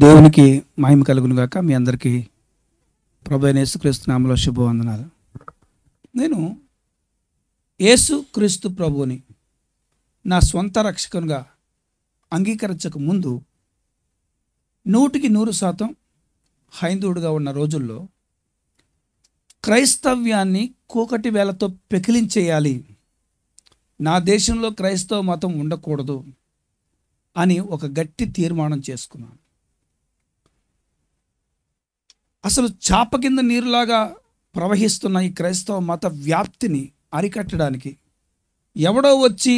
దేవునికి మహిమ కలుగును గాక. మీ అందరికీ ప్రభువైన యేసుక్రీస్తు నామములో శుభవందనాలు. నేను యేసుక్రీస్తు ప్రభువుని నా స్వంత రక్షకునిగా అంగీకరించక ముందు 100% హైందవుడిగా ఉన్న రోజుల్లో క్రైస్తవ్యాన్ని కూకటి వేలతో పెకిలించేయాలి, నా దేశంలో క్రైస్తవ మతం ఉండకూడదు అని ఒక గట్టి తీర్మానం చేసుకున్నాను. అసలు చాప కింద నీరులాగా ప్రవహిస్తున్న ఈ క్రైస్తవ మత వ్యాప్తిని అరికట్టడానికి ఎవడో వచ్చి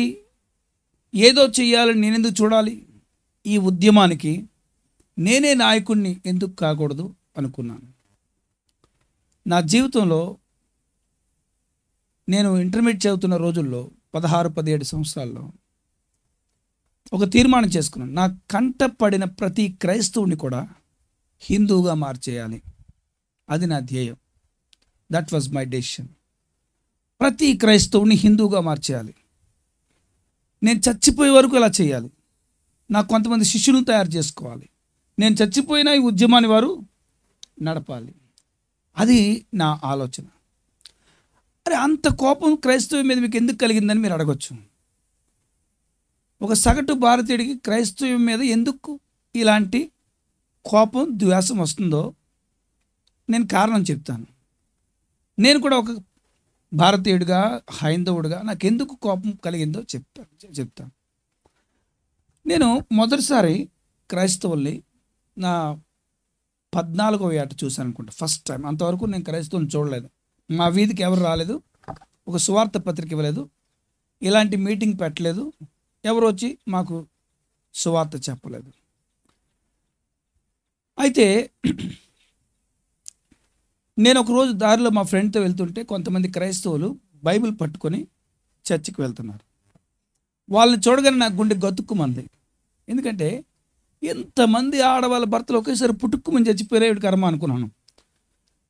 ఏదో చెయ్యాలని నేనెందుకు చూడాలి, ఈ ఉద్యమానికి నేనే నాయకుడిని ఎందుకు కాకూడదు అనుకున్నాను. నా జీవితంలో నేను ఇంటర్మీడియట్ చదువుతున్న రోజుల్లో 16-17 సంవత్సరాల్లో ఒక తీర్మానం చేసుకున్నాను. నా కంట పడిన ప్రతి క్రైస్తవుని కూడా హిందువుగా మార్చేయాలి, అది నా ధ్యేయం. That was my decision. ప్రతి క్రైస్తవుని హిందువుగా మార్చేయాలి, నేను చచ్చిపోయే వరకు ఇలా చేయాలి, నాకు కొంతమంది శిష్యులను తయారు చేసుకోవాలి, నేను చచ్చిపోయినా ఈ ఉద్యమాన్ని వారు నడపాలి, అది నా ఆలోచన. అరే, అంత కోపం క్రైస్తవం మీద మీకు ఎందుకు కలిగిందని మీరు అడగొచ్చు. ఒక సగటు భారతీయుడికి క్రైస్తవం మీద ఎందుకు ఇలాంటి కోపం ద్వేషం వస్తుందో నేను కారణం చెప్తాను. నేను కూడా ఒక భారతీయుడిగా హైందవుడిగా నాకు ఎందుకు కోపం కలిగిందో చెప్తాను. నేను మొదటిసారి క్రైస్తవుల్ని నా 14వ ఏట చూశాను అనుకుంటా, ఫస్ట్ టైం. అంతవరకు నేను క్రైస్తవుని చూడలేదు, మా వీధికి ఎవరు రాలేదు, ఒక సువార్త పత్రిక ఇవ్వలేదు, ఇలాంటి మీటింగ్ పెట్టలేదు, ఎవరు వచ్చి మాకు సువార్త చెప్పలేదు. అయితే నేను ఒకరోజు దారిలో మా ఫ్రెండ్తో వెళ్తుంటే కొంతమంది క్రైస్తవులు బైబిల్ పట్టుకొని చర్చికి వెళ్తున్నారు. వాళ్ళని చూడగానే నాకు గుండె గతుక్కుమంది. ఎందుకంటే ఎంతమంది ఆడవాళ్ళ భర్తలు ఒకేసారి పుట్టుక్కుమని చచ్చిపోయారు కర్మ అనుకున్నాను.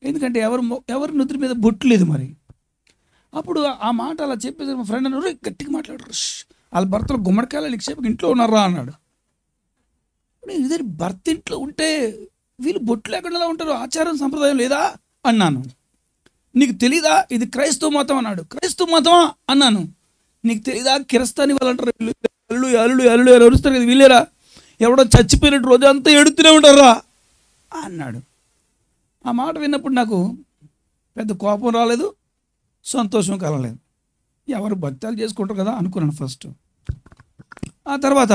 ఎందుకంటే ఎవరి నుదురు మీద బొట్టు లేదు. మరి అప్పుడు ఆ మాట అలా చెప్పేసి మా ఫ్రెండ్ అన్నారు, గట్టిగా మాట్లాడరు, వాళ్ళ భర్తలు గుమ్మడికాయలు నిక్షేపకి ఇంట్లో ఉన్నారా అన్నాడు. ఇదే భర్త ఇంట్లో ఉంటే వీళ్ళు బొట్టు లేకుండా ఉంటారు, ఆచారం సంప్రదాయం లేదా అన్నాను. నీకు తెలీదా ఇది క్రైస్తవ మతం అన్నాడు. క్రైస్తవ మతమా అన్నాను. నీకు తెలీదా కిరస్తాని వాళ్ళు అంటారు, అల్లుడు అల్లుడు అల్లుడు అని అరుస్తారు కదా, వీళ్ళేరా ఎవడో చచ్చిపోయినట్టు రోజు అంతా ఎడుతూనే ఉంటారా అన్నాడు. ఆ మాట విన్నప్పుడు నాకు పెద్ద కోపం రాలేదు, సంతోషం కలలేదు. ఎవరు భక్తాలు చేసుకుంటారు కదా అనుకున్నాను ఫస్ట్. ఆ తర్వాత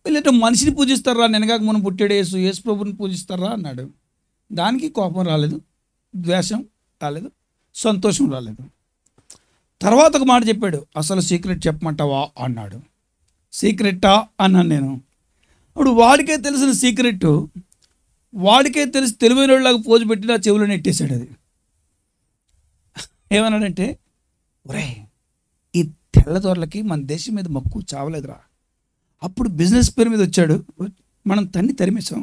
వీళ్ళంటే మనిషిని పూజిస్తారా, నెనగాక మనం పుట్టాడు యేసు ప్రభుని పూజిస్తారా అన్నాడు. దానికి కోపం రాలేదు, ద్వేషం రాలేదు, సంతోషం రాలేదు. తర్వాత ఒక మాట చెప్పాడు, అసలు సీక్రెట్ చెప్పమంటావా అన్నాడు. సీక్రెట్టా అన్నాను నేను. అప్పుడు వాడికే తెలిసిన సీక్రెట్ వాడికే తెలిసి తెలివైన వాళ్ళలాగా పోజు పెట్టి నా చెవులో నెట్టేశాడు. అది ఏమన్నాడంటే, ఒరే ఈ తెల్లదొరలకి మన దేశం మీద మక్కువ చావలేదురా, అప్పుడు బిజినెస్ పేరు మీద వచ్చాడు, మనం తరిమేశాం,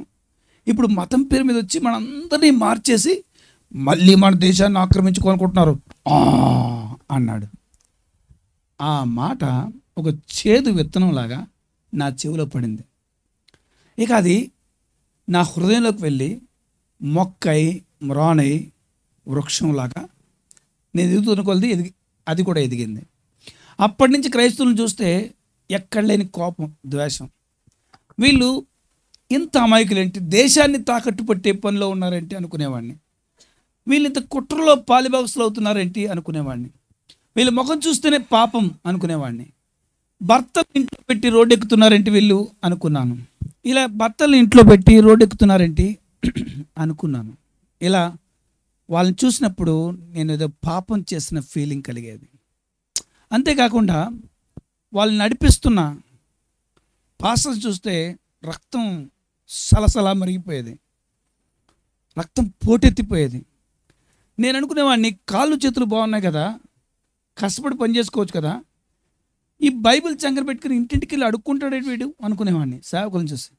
ఇప్పుడు మతం పేరు మీద వచ్చి మనందరినీ మార్చేసి మళ్ళీ మన దేశాన్ని ఆక్రమించుకోనుకుంటున్నారు అన్నాడు. ఆ మాట ఒక చేదు విత్తనంలాగా నా చెవిలో పడింది. ఇక అది నా హృదయంలోకి వెళ్ళి మొక్కై మ్రానై వృక్షంలాగా నేను ఎదుగుతున్న కొలది అది కూడా ఎదిగింది. అప్పటి నుంచి క్రైస్తవులను చూస్తే ఎక్కడ లేని కోపం, ద్వేషం. వీళ్ళు ఇంత అమాయకులేంటి, దేశాన్ని తాకట్టు పట్టే పనిలో ఉన్నారేంటి అనుకునేవాడిని. వీళ్ళు ఇంత కుట్రలో పాలిభాగస్తులు అవుతున్నారేంటి అనుకునేవాడిని. వీళ్ళ ముఖం చూస్తేనే పాపం అనుకునేవాడిని. భర్తలు ఇంట్లో పెట్టి రోడ్డు ఎక్కుతున్నారేంటి వీళ్ళు అనుకున్నాను. ఇలా భర్తలు ఇంట్లో పెట్టి రోడ్డు ఎక్కుతున్నారేంటి అనుకున్నాను. ఇలా వాళ్ళని చూసినప్పుడు నేను ఏదో పాపం చేసిన ఫీలింగ్ కలిగేది. అంతేకాకుండా వాళ్ళు నడిపిస్తున్న పాస్టర్స్ చూస్తే రక్తం సలసలా మరిగిపోయేది, రక్తం పోటెత్తిపోయేది. నేను అనుకునేవాడిని, కాళ్ళు చేతులు బాగున్నాయి కదా, కష్టపడి పని చేసుకోవచ్చు కదా, ఈ బైబిల్ చంకర పెట్టుకుని ఇంటింటికి వెళ్ళి అడుక్కుంటాడే వీడు అనుకునేవాడిని. సేవకులను చూసి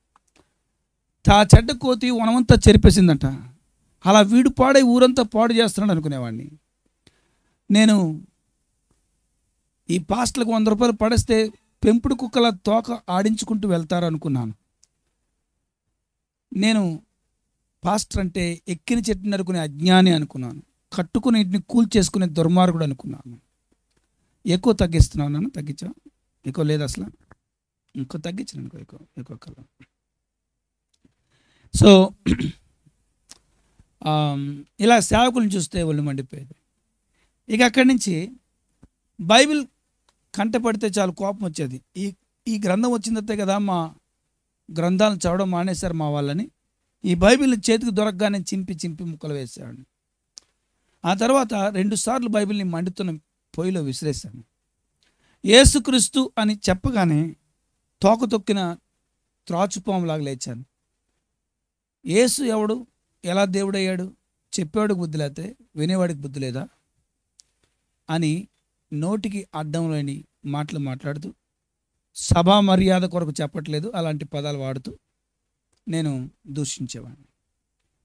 తా చెడ్డ కోతి వనమంతా చెరిపేసిందంట, అలా వీడు పాడై ఊరంతా పాడు చేస్తున్నాడు అనుకునేవాడిని. నేను ఈ పాస్టర్లకు 100 రూపాయలు పడేస్తే పెంపుడు కుక్కల తోక ఆడించుకుంటూ వెళ్తారు అనుకున్నాను. నేను పాస్టర్ అంటే ఎక్కిన చెట్టు నరుకునే అజ్ఞాని అనుకున్నాను, కట్టుకుని ఇంటిని కూల్చేసుకునే దుర్మార్గుడు అనుకున్నాను. ఎక్కువ తగ్గిస్తున్నాను, నన్ను తగ్గించా, ఎక్కువ లేదు అసలు, ఇంకో తగ్గించాను అనుకో, ఎక్కువ ఎక్కువ కల. సో ఇలా సేవకులను చూస్తే ఒళ్ళు మండిపోయేది. ఇక అక్కడి నుంచి బైబిల్ కంట పడితే చాలు కోపం వచ్చేది. ఈ గ్రంథం వచ్చిందంతే కదా, మా గ్రంథాలను చదవడం మానేశారు మా వాళ్ళని. ఈ బైబిల్ని చేతికి దొరకగానే చింపి ముక్కలు వేసాడు. ఆ తర్వాత 2 సార్లు బైబిల్ని మండుతున్న పొయ్యిలో విసిరేశాను. యేసుక్రీస్తు అని చెప్పగానే తోక తొక్కిన త్రాచుపాములాగా లేచాను. యేసు ఎవడు, ఎలా దేవుడయ్యాడు, చెప్పేవాడికి బుద్ధి లేకపోతే వినేవాడికి బుద్ధి లేదా అని నోటికి అడ్డం లేని మాటలు మాట్లాడుతూ, సభా మర్యాద కొరకు చెప్పట్లేదు అలాంటి పదాలు వాడుతూ నేను దూషించేవాడిని.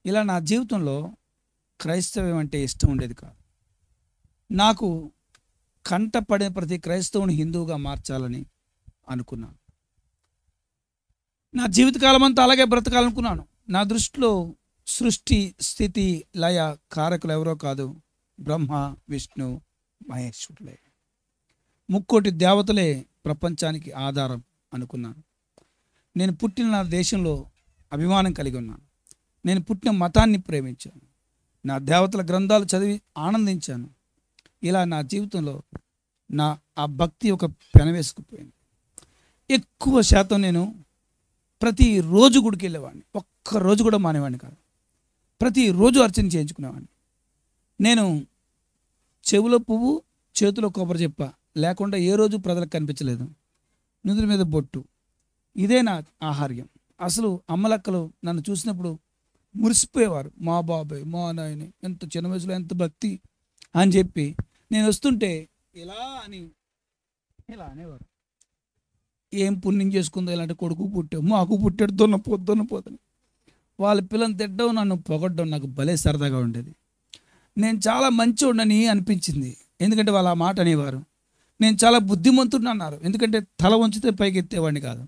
ఇలా నా జీవితంలో క్రైస్తవం అంటే ఇష్టం ఉండేది కాదు. నాకు కంటపడిన ప్రతి క్రైస్తవుని హిందువుగా మార్చాలని అనుకున్నాను. నా జీవితకాలం అంతా అలాగే బ్రతకాలనుకున్నాను. నా దృష్టిలో సృష్టి, స్థితి, లయ కారకులు ఎవరో కాదు, బ్రహ్మ, విష్ణు, మహేశ్వరులే. ముక్కోటి దేవతలే ప్రపంచానికి ఆధారం అనుకున్నాను. నేను పుట్టిన నా దేశంలో అభిమానం కలిగి ఉన్నాను. నేను పుట్టిన మతాన్ని ప్రేమించాను. నా దేవతల గ్రంథాలు చదివి ఆనందించాను. ఇలా నా జీవితంలో ఆ భక్తి ఒక పెనవేసుకుపోయింది. ఎక్కువ శాతం నేను ప్రతిరోజు గుడికి వెళ్ళేవాడిని, ఒక్కరోజు కూడా మానేవాడిని కాదు. ప్రతిరోజు అర్చన చేయించుకునేవాడిని. నేను చెవులో పువ్వు, చేతిలో కొబ్బరి చెప్ప లేకుండా ఏ రోజు ప్రజలకు కనిపించలేదు. నుదురు మీద బొట్టు, ఇదే నా ఆహార్యం. అసలు అమ్మలక్కలు నన్ను చూసినప్పుడు మురిసిపోయేవారు. మా బాబాయ్, మా నాయన ఎంత చిన్న వయసులో ఎంత భక్తి అని చెప్పి నేను వస్తుంటే ఇలా అనేవారు. ఏం పుణ్యం చేసుకుందో ఇలాంటి కొడుకు పుట్టావు, మాకు పుట్టాడు దొన్నపోదని. వాళ్ళ పిల్లల్ని తిట్టడం, నన్ను పొగడ్డం నాకు భలే సరదాగా ఉండేది. నేను చాలా మంచోడిని అనిపించింది, ఎందుకంటే వాళ్ళు ఆ మాట అనేవారు. నేను చాలా బుద్ధిమంతుడిని అన్నారు, ఎందుకంటే తల వంచితే పైకి ఎత్తేవాడిని కాదు.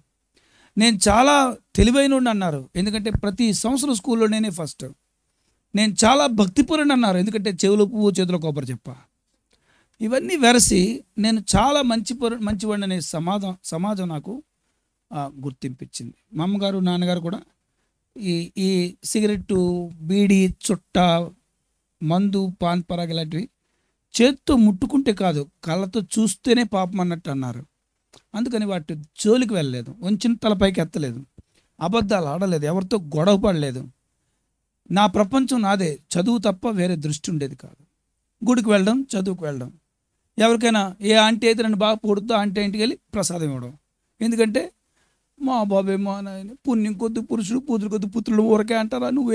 నేను చాలా తెలివైనోడిని అన్నారు, ఎందుకంటే ప్రతి సంవత్సరం స్కూల్లో నేనే ఫస్ట్. నేను చాలా భక్తిపరుని అన్నారు, ఎందుకంటే చెవులో పువ్వు, చేతిలో కొబ్బరి చెప్ప. ఇవన్నీ వెరసి నేను చాలా మంచివాడిని అనే సమాజం నాకు గుర్తింపించింది. మా అమ్మగారు, నాన్నగారు కూడా ఈ సిగరెట్టు, బీడీ, చుట్ట, మందు, పాన్ పరాగ్ ఇలాంటివి చేత్తో ముట్టుకుంటే కాదు, కళ్ళతో చూస్తేనే పాపం అన్నట్టు అన్నారు. అందుకని వాటి జోలికి వెళ్ళలేదు, వంచిన తలపైకి ఎత్తలేదు, అబద్ధాలు ఆడలేదు, ఎవరితో గొడవ పడలేదు. నా ప్రపంచం నాదే, చదువు తప్ప వేరే దృష్టి ఉండేది కాదు. గుడికి వెళ్ళడం, చదువుకు వెళ్ళడం, ఎవరికైనా ఏ ఆంటీ అయితే నన్ను బాగా పొడుతో ఆంటీ ఇంటికి వెళ్ళి ప్రసాదం ఇవ్వడం. ఎందుకంటే మా బాబాయ్, మా నాయన పుణ్యం కొద్ది పురుషుడు, పూజలు కొద్ది పుత్రులు ఊరకే అంటారా, నువ్వు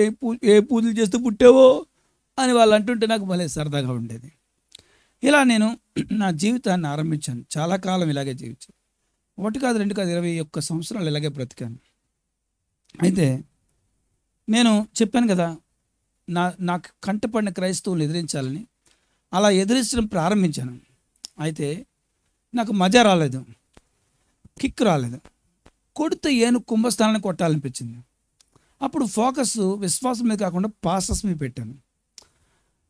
ఏ పూజలు చేస్తూ పుట్టావో అని వాళ్ళు అంటుంటే నాకు భలే సరదాగా ఉండేది. ఇలా నేను నా జీవితాన్ని ఆరంభించాను. చాలా కాలం ఇలాగే జీవించాను. 1 కాదు 2 కాదు 21 సంవత్సరాలు ఇలాగే బ్రతికాను. అయితే నేను చెప్పాను కదా, నాకు కంటపడిన క్రైస్తవులు ఎదిరించాలని. అలా ఎదిరించడం ప్రారంభించాను. అయితే నాకు మజా రాలేదు, కిక్ రాలేదు. కొడితే కుంభస్థానాన్ని కొట్టాలనిపించింది. అప్పుడు ఫోకస్ విశ్వాసం మీద కాకుండా పాస్టర్స్ మీద పెట్టాను.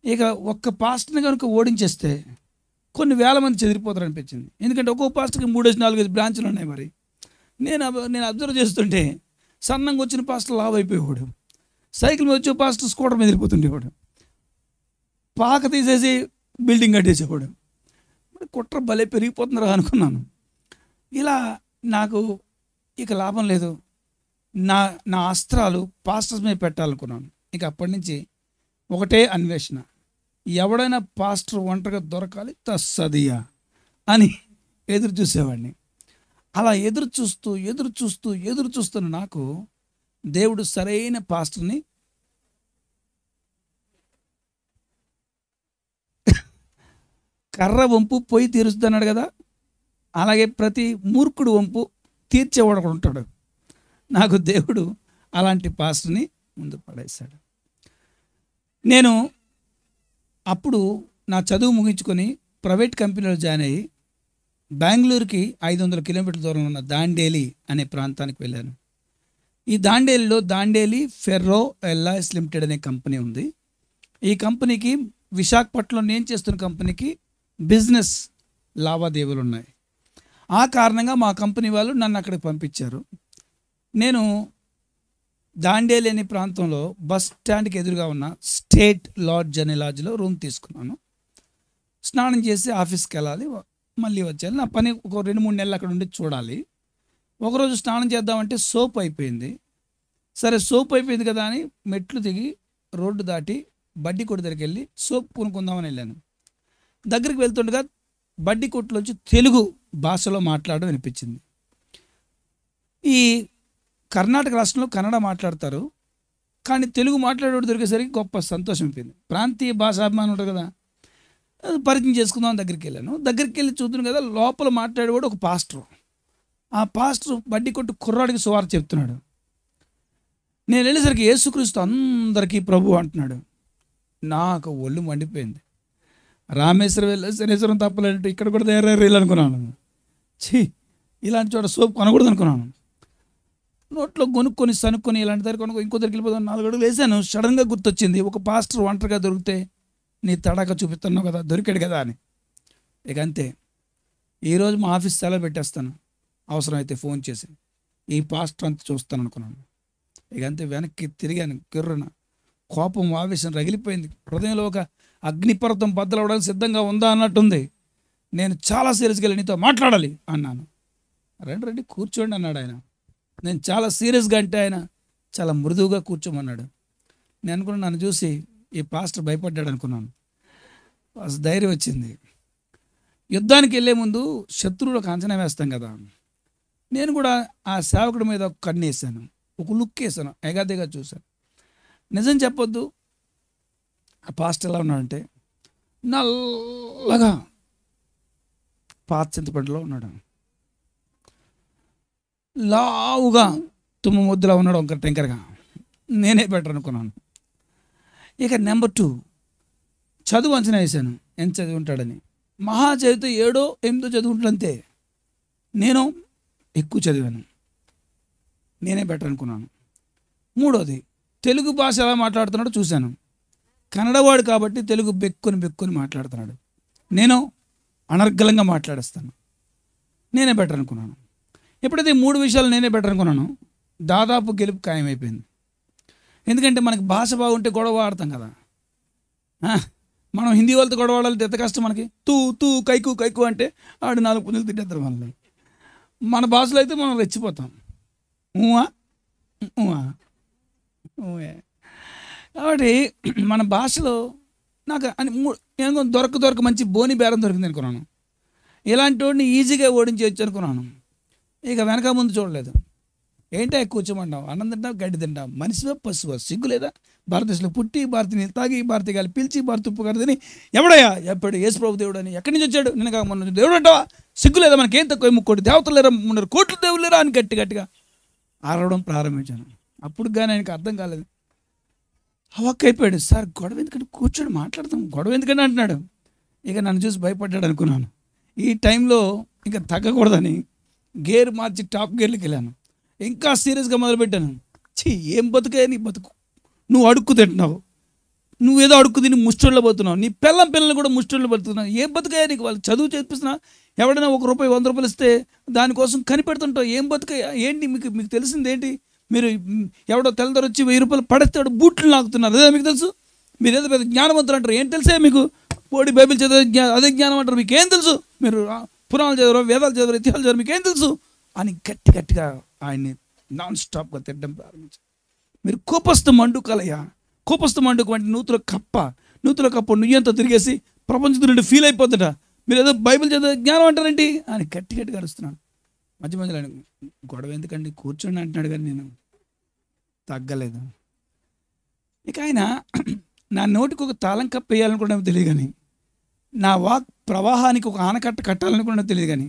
ఇక ఒక్క పాస్టర్ని కనుక ఓడించేస్తే కొన్ని వేల మంది చెదిరిపోతారు అనిపించింది. ఎందుకంటే ఒక్కో పాస్టర్కి 3-4 బ్రాంచ్లు ఉన్నాయి. మరి నేను అబ్జర్వ్ చేస్తుంటే సన్నంగా వచ్చిన పాస్టర్ లావ్ అయిపోయేవాడు, సైకిల్ మీద వచ్చే పాస్టర్ స్కూటర్ మీద వెళ్ళిపోతుండేవాడు, పాక తీసేసి బిల్డింగ్ కట్టేసేవాడు. మరి కుట్ర భలే పెరిగిపోతుందిరా అనుకున్నాను. ఇలా నాకు ఇక లాభం లేదు, నా అస్త్రాలు పాస్టర్స్ మీద పెట్టాలనుకున్నాను. ఇక అప్పటి నుంచి ఒకటే అన్వేషణ, ఎవడైనా పాస్టర్ ఒంటరిగా దొరకాలి తస్సదియా అని ఎదురు చూసేవాడిని. అలా ఎదురు చూస్తున్న నాకు దేవుడు సరైన పాస్టర్ని కర్ర వంపు పొయ్యి తీరుస్తున్నాడు కదా, అలాగే ప్రతి మూర్ఖుడు వంపు తీర్చేవాడు ఒకడు ఉంటాడు. నాకు దేవుడు అలాంటి పాస్టర్ని ముందు పడేశాడు. నేను అప్పుడు నా చదువు ముగించుకొని ప్రైవేట్ కంపెనీలో జాయిన్ అయ్యి బెంగళూరుకి 500 కిలోమీటర్ల దూరంలో ఉన్న దాండేలి అనే ప్రాంతానికి వెళ్ళాను. ఈ దాండేలిలో దాండేలి ఫెర్రో ఎల్ఐఎస్ లిమిటెడ్ అనే కంపెనీ ఉంది. ఈ కంపెనీకి విశాఖపట్నంలో నేను చేస్తున్న కంపెనీకి బిజినెస్ లావాదేవీలు ఉన్నాయి. ఆ కారణంగా మా కంపెనీ వాళ్ళు నన్ను అక్కడికి పంపించారు. నేను దాండేలి అనే ప్రాంతంలో బస్ స్టాండ్కి ఎదురుగా ఉన్న స్టేట్ లాడ్జ్ అనే లాడ్జ్లో రూమ్ తీసుకున్నాను. స్నానం చేసి ఆఫీస్కి వెళ్ళాలి, మళ్ళీ వచ్చాను. నా పని ఒక 2-3 నెలలు అక్కడ ఉండి చూడాలి. ఒకరోజు స్నానం చేద్దామంటే సోప్ అయిపోయింది. సరే సోప్ అయిపోయింది కదా అని మెట్లు దిగి రోడ్డు దాటి బడ్డీ కొట్టు దగ్గరికి వెళ్ళి సోప్ కొనుక్కుందామని వెళ్ళాను. దగ్గరికి వెళ్తుండగా బడ్డీ కొట్టులోంచి తెలుగు భాషలో మాట్లాడడం వినిపించింది. ఈ కర్ణాటక రాష్ట్రంలో కన్నడ మాట్లాడతారు, కానీ తెలుగు మాట్లాడేవాడు దొరికేసరికి గొప్ప సంతోషం అయిపోయింది. ప్రాంతీయ భాషాభిమానం ఉంటుంది కదా, పరిచయం చేసుకుందాం దగ్గరికి వెళ్ళాను. దగ్గరికి వెళ్ళి చూస్తున్నాను కదా, లోపల మాట్లాడేవాడు ఒక పాస్టర్. ఆ పాస్టర్ బడ్డీ కొట్టు కుర్రాడికి సువార్త చెప్తున్నాడు. నేను వెళ్ళేసరికి యేసుక్రీస్తు అందరికీ ప్రభు అంటున్నాడు. నాకు ఒళ్ళు మండిపోయింది. రామేశ్వరం వెళ్ళి శనేశ్వరం తప్పలేంటే ఇక్కడ కూడా తయారయ్యారు అనుకున్నాను. ఇలాంటి చోట సోప్ కొనకూడదు అనుకున్నాను. నోట్లో కొనుక్కొని సనుక్కొని ఇలాంటి దగ్గర కొనుక్కొని ఇంకో దగ్గరికి వెళ్ళిపోతాను. 4 అడుగులు వేసాను. సడన్గా గుర్తొచ్చింది, ఒక పాస్టర్ ఒంటరిగా దొరికితే నీ తడాక చూపిస్తున్నావు కదా, దొరికాడు కదా అని. ఇక అంతే, ఈరోజు మా ఆఫీస్ సెలవు పెట్టేస్తాను, అవసరమైతే ఫోన్ చేసి ఈ పాస్టర్ అంతా చూస్తాను అనుకున్నాను. ఇక అంతే, వెనక్కి తిరిగాను. కిర్రున కోపం ఆవేశం రగిలిపోయింది. హృదయంలో ఒక అగ్నిపర్వతం బద్దలవడానికి సిద్ధంగా ఉందా అన్నట్టుంది. నేను చాలా సీరియస్గా వెళ్ళి నీతో మాట్లాడాలి అన్నాను. రండి కూర్చోండి అన్నాడు ఆయన. నేను చాలా సీరియస్గా అంటే ఆయన చాలా మృదువుగా కూర్చోమన్నాడు. నేను అనుకున్నాను, నన్ను చూసి ఈ పాస్టర్ భయపడ్డాడు అనుకున్నాను. ధైర్యం వచ్చింది. యుద్ధానికి వెళ్ళే ముందు శత్రువులకు అంచనా వేస్తాం కదా, నేను కూడా ఆ సేవకుడి మీద ఒక కన్ను వేసాను, ఒక లుక్ వేసాను, ఎగాదిగా చూశాను. నిజం చెప్పొద్దు, ఆ పాస్టర్ ఎలా ఉన్నాడంటే నల్లగా పాత చింతపండులో ఉన్నాడు, లావుగా తుమ్మ ముద్దులా ఉన్నాడు, ఒక టెంకర్గా. నేనే బెటర్ అనుకున్నాను. ఇక నెంబర్ 2, చదువు అంచనా వేసాను, ఎంత చదివి ఉంటాడని. మహా చదివితే 7, 8 చదువుంటుందంతే. నేను ఎక్కువ చదివాను, నేనే బెటర్ అనుకున్నాను. 3వది, తెలుగు భాష ఎలా మాట్లాడుతున్నాడో చూశాను. కన్నడవాడు కాబట్టి తెలుగు బెక్కుని మాట్లాడుతున్నాడు. నేను అనర్గళంగా మాట్లాడేస్తాను, నేనే బెటర్ అనుకున్నాను. ఎప్పుడైతే 3 విషయాలు నేనే బెటర్ అనుకున్నాను, దాదాపు గెలుపు ఖాయమైపోయింది. ఎందుకంటే మనకి భాష బాగుంటే గొడవ ఆడతాం కదా. మనం హిందీ వాళ్ళతో గొడవ ఆడాలంటే ఎంత కష్టం మనకి. తూ కైకు అంటే ఆడు 4 పుంజులు తిట్టేస్తారు మనల్ని. మన భాషలో అయితే మనం రెచ్చిపోతాం. కాబట్టి మన భాషలో నాకు నేను దొరక మంచి బోని బేరం దొరికింది అనుకున్నాను. ఇలాంటి వాడిని ఈజీగా ఓడించవచ్చు అనుకున్నాను. ఇక వెనక ముందు చూడలేదు. ఏంటో కూర్చోమంటావు, అన్నం తింటావు, గడ్డి తింటావు, మనిషివా పశువా, సిగ్గు లేదా? భారతదేశంలో పుట్టి భారతీని తాగి భారతీ గాలి పిలిచి భారత ఉప్పు కడదని ఎవడయ్యా, ఎప్పుడు యేసు ప్రభు దేవుడు అని ఎక్కడి నుంచి వచ్చాడు, నిన్న మొన్న దేవుడు అంటావా, సిగ్గు లేదా? మనకేం తక్కువ, 3 దేవతలు లేరా, 3 కోట్ల దేవులు లేరా అని గట్టిగా ఆరవడం ప్రారంభించాను. అప్పుడు కానీ ఆయనకు అర్థం కాలేదు. హవక్కైపోయాడు. సార్ గొడవ ఎందుకంటే కూర్చొని మాట్లాడతాం, గొడవ ఎందుకంటే అంటున్నాడు. ఇక నన్ను చూసి భయపడ్డాడు అనుకున్నాను. ఈ టైంలో ఇంకా తగ్గకూడదని గేర్ మార్చి టాప్ గేర్లోకి వెళ్ళాను. ఇంకా సీరియస్గా మొదలుపెట్టాను. ఏం బతుకే నీ బతుకు, నువ్వు అడుక్కు తింటున్నావు, నువ్వేదో అడుక్కు తిని ముష్టోళ్ళలో పోతున్నావు, నీ పిల్లలు కూడా ముష్టోళ్ళు బతుకుతున్నావు, ఏం బతుకయ్యా నీకు? వాళ్ళు చదువు చేపిస్తున్నా, ఎవడైనా ₹1 ₹100 ఇస్తే దానికోసం కనిపెడుతుంటావు, ఏం బతుకయ్యా? ఏంటి మీకు తెలిసింది ఏంటి? మీరు ఎవడో తెల్లదొర వచ్చి ₹1000 పడేస్తాడు, బూట్లు లాగుతున్నారు, అదే మీకు తెలుసు? మీరు ఏదో పెద్ద జ్ఞానవంతులు అంటారు, ఏం తెలుసే మీకు? పోడి బైబిల్ చదివే అదే జ్ఞానం అంటారు, మీకేం తెలుసు? మీరు పురాణాలు చదవరు, వేదాలు చదవరు, ఇతిహాసాలు చదవరు, మీకేం తెలుసు అని గట్టిగా ఆయన్ని నాన్ స్టాప్గా తిట్టడం ప్రారంభించారు. మీరు కోపస్థ మండుకలయ్యా, కోపస్థ మండుకు వంటి నూతుల కప్ప నుయ్యంతా తిరిగేసి ప్రపంచం నుండి ఫీల్ అయిపోతుంట, మీరు ఏదో బైబిల్ చదివే జ్ఞానం అంటారేంటి అని గట్టిగా అరుస్తున్నాను. మధ్యలో గొడవ ఎందుకండి, కూర్చోండి అంటున్నాడు, కానీ నేను తగ్గలేదు. ఇక ఆయన నా నోటికి ఒక తాళం కప్ప వేయాలనుకోవడం తెలియదు, కానీ నా వాక్ ప్రవాహానికి ఒక ఆనకట్ట కట్టాలనుకోవడం తెలియదు, కానీ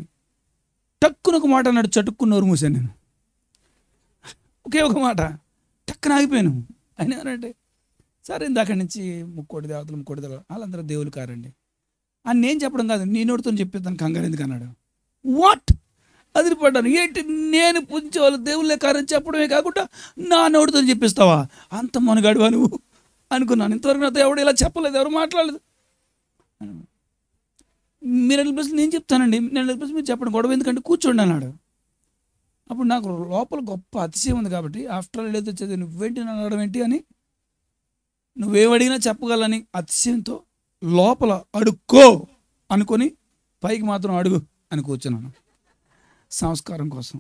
టక్కున ఒక మాట అన్నాడు. చటుక్కుని నోరు మూసాను నేను. ఒకే ఒక మాట, టక్కున ఆగిపోయాను. ఆయన అంటే సరే ఇందాక నుంచి 3 దేవతలు వాళ్ళందరూ దేవులు కారండి అని నేను చెప్పడం కాదు, నీ నోటితో చెప్పేదాన్ని కంగారు ఎందుకు అన్నాడు. వాట్ అదిరిపడ్డాను. ఏంటి నేను పూజించే వాళ్ళు దేవుళ్ళే కార్యం చెప్పడమే కాకుండా నా నోటితో చెప్పిస్తావా, అంత మనగాడువా నువ్వు అనుకున్నాను. ఇంతవరకు నాతో ఎవడు ఇలా చెప్పలేదు, ఎవరు మాట్లాడలేదు. మీరు 100% నేను చెప్తానండి, నేను 100% మీరు చెప్పండి, గొడవ ఎందుకంటే కూర్చోండి అన్నాడు. అప్పుడు నాకు లోపల గొప్ప అతిశయం ఉంది కాబట్టి, ఆఫ్టర్ ఆల్ ఏదో చదివి నువ్వేంటి నన్ను అడగడం ఏంటి అని, నువ్వేమడిగినా చెప్పగలని అతిశయంతో లోపల అడుక్కో అనుకొని పైకి మాత్రం అడుగు అని కూర్చున్నాను సంస్కారం కోసం.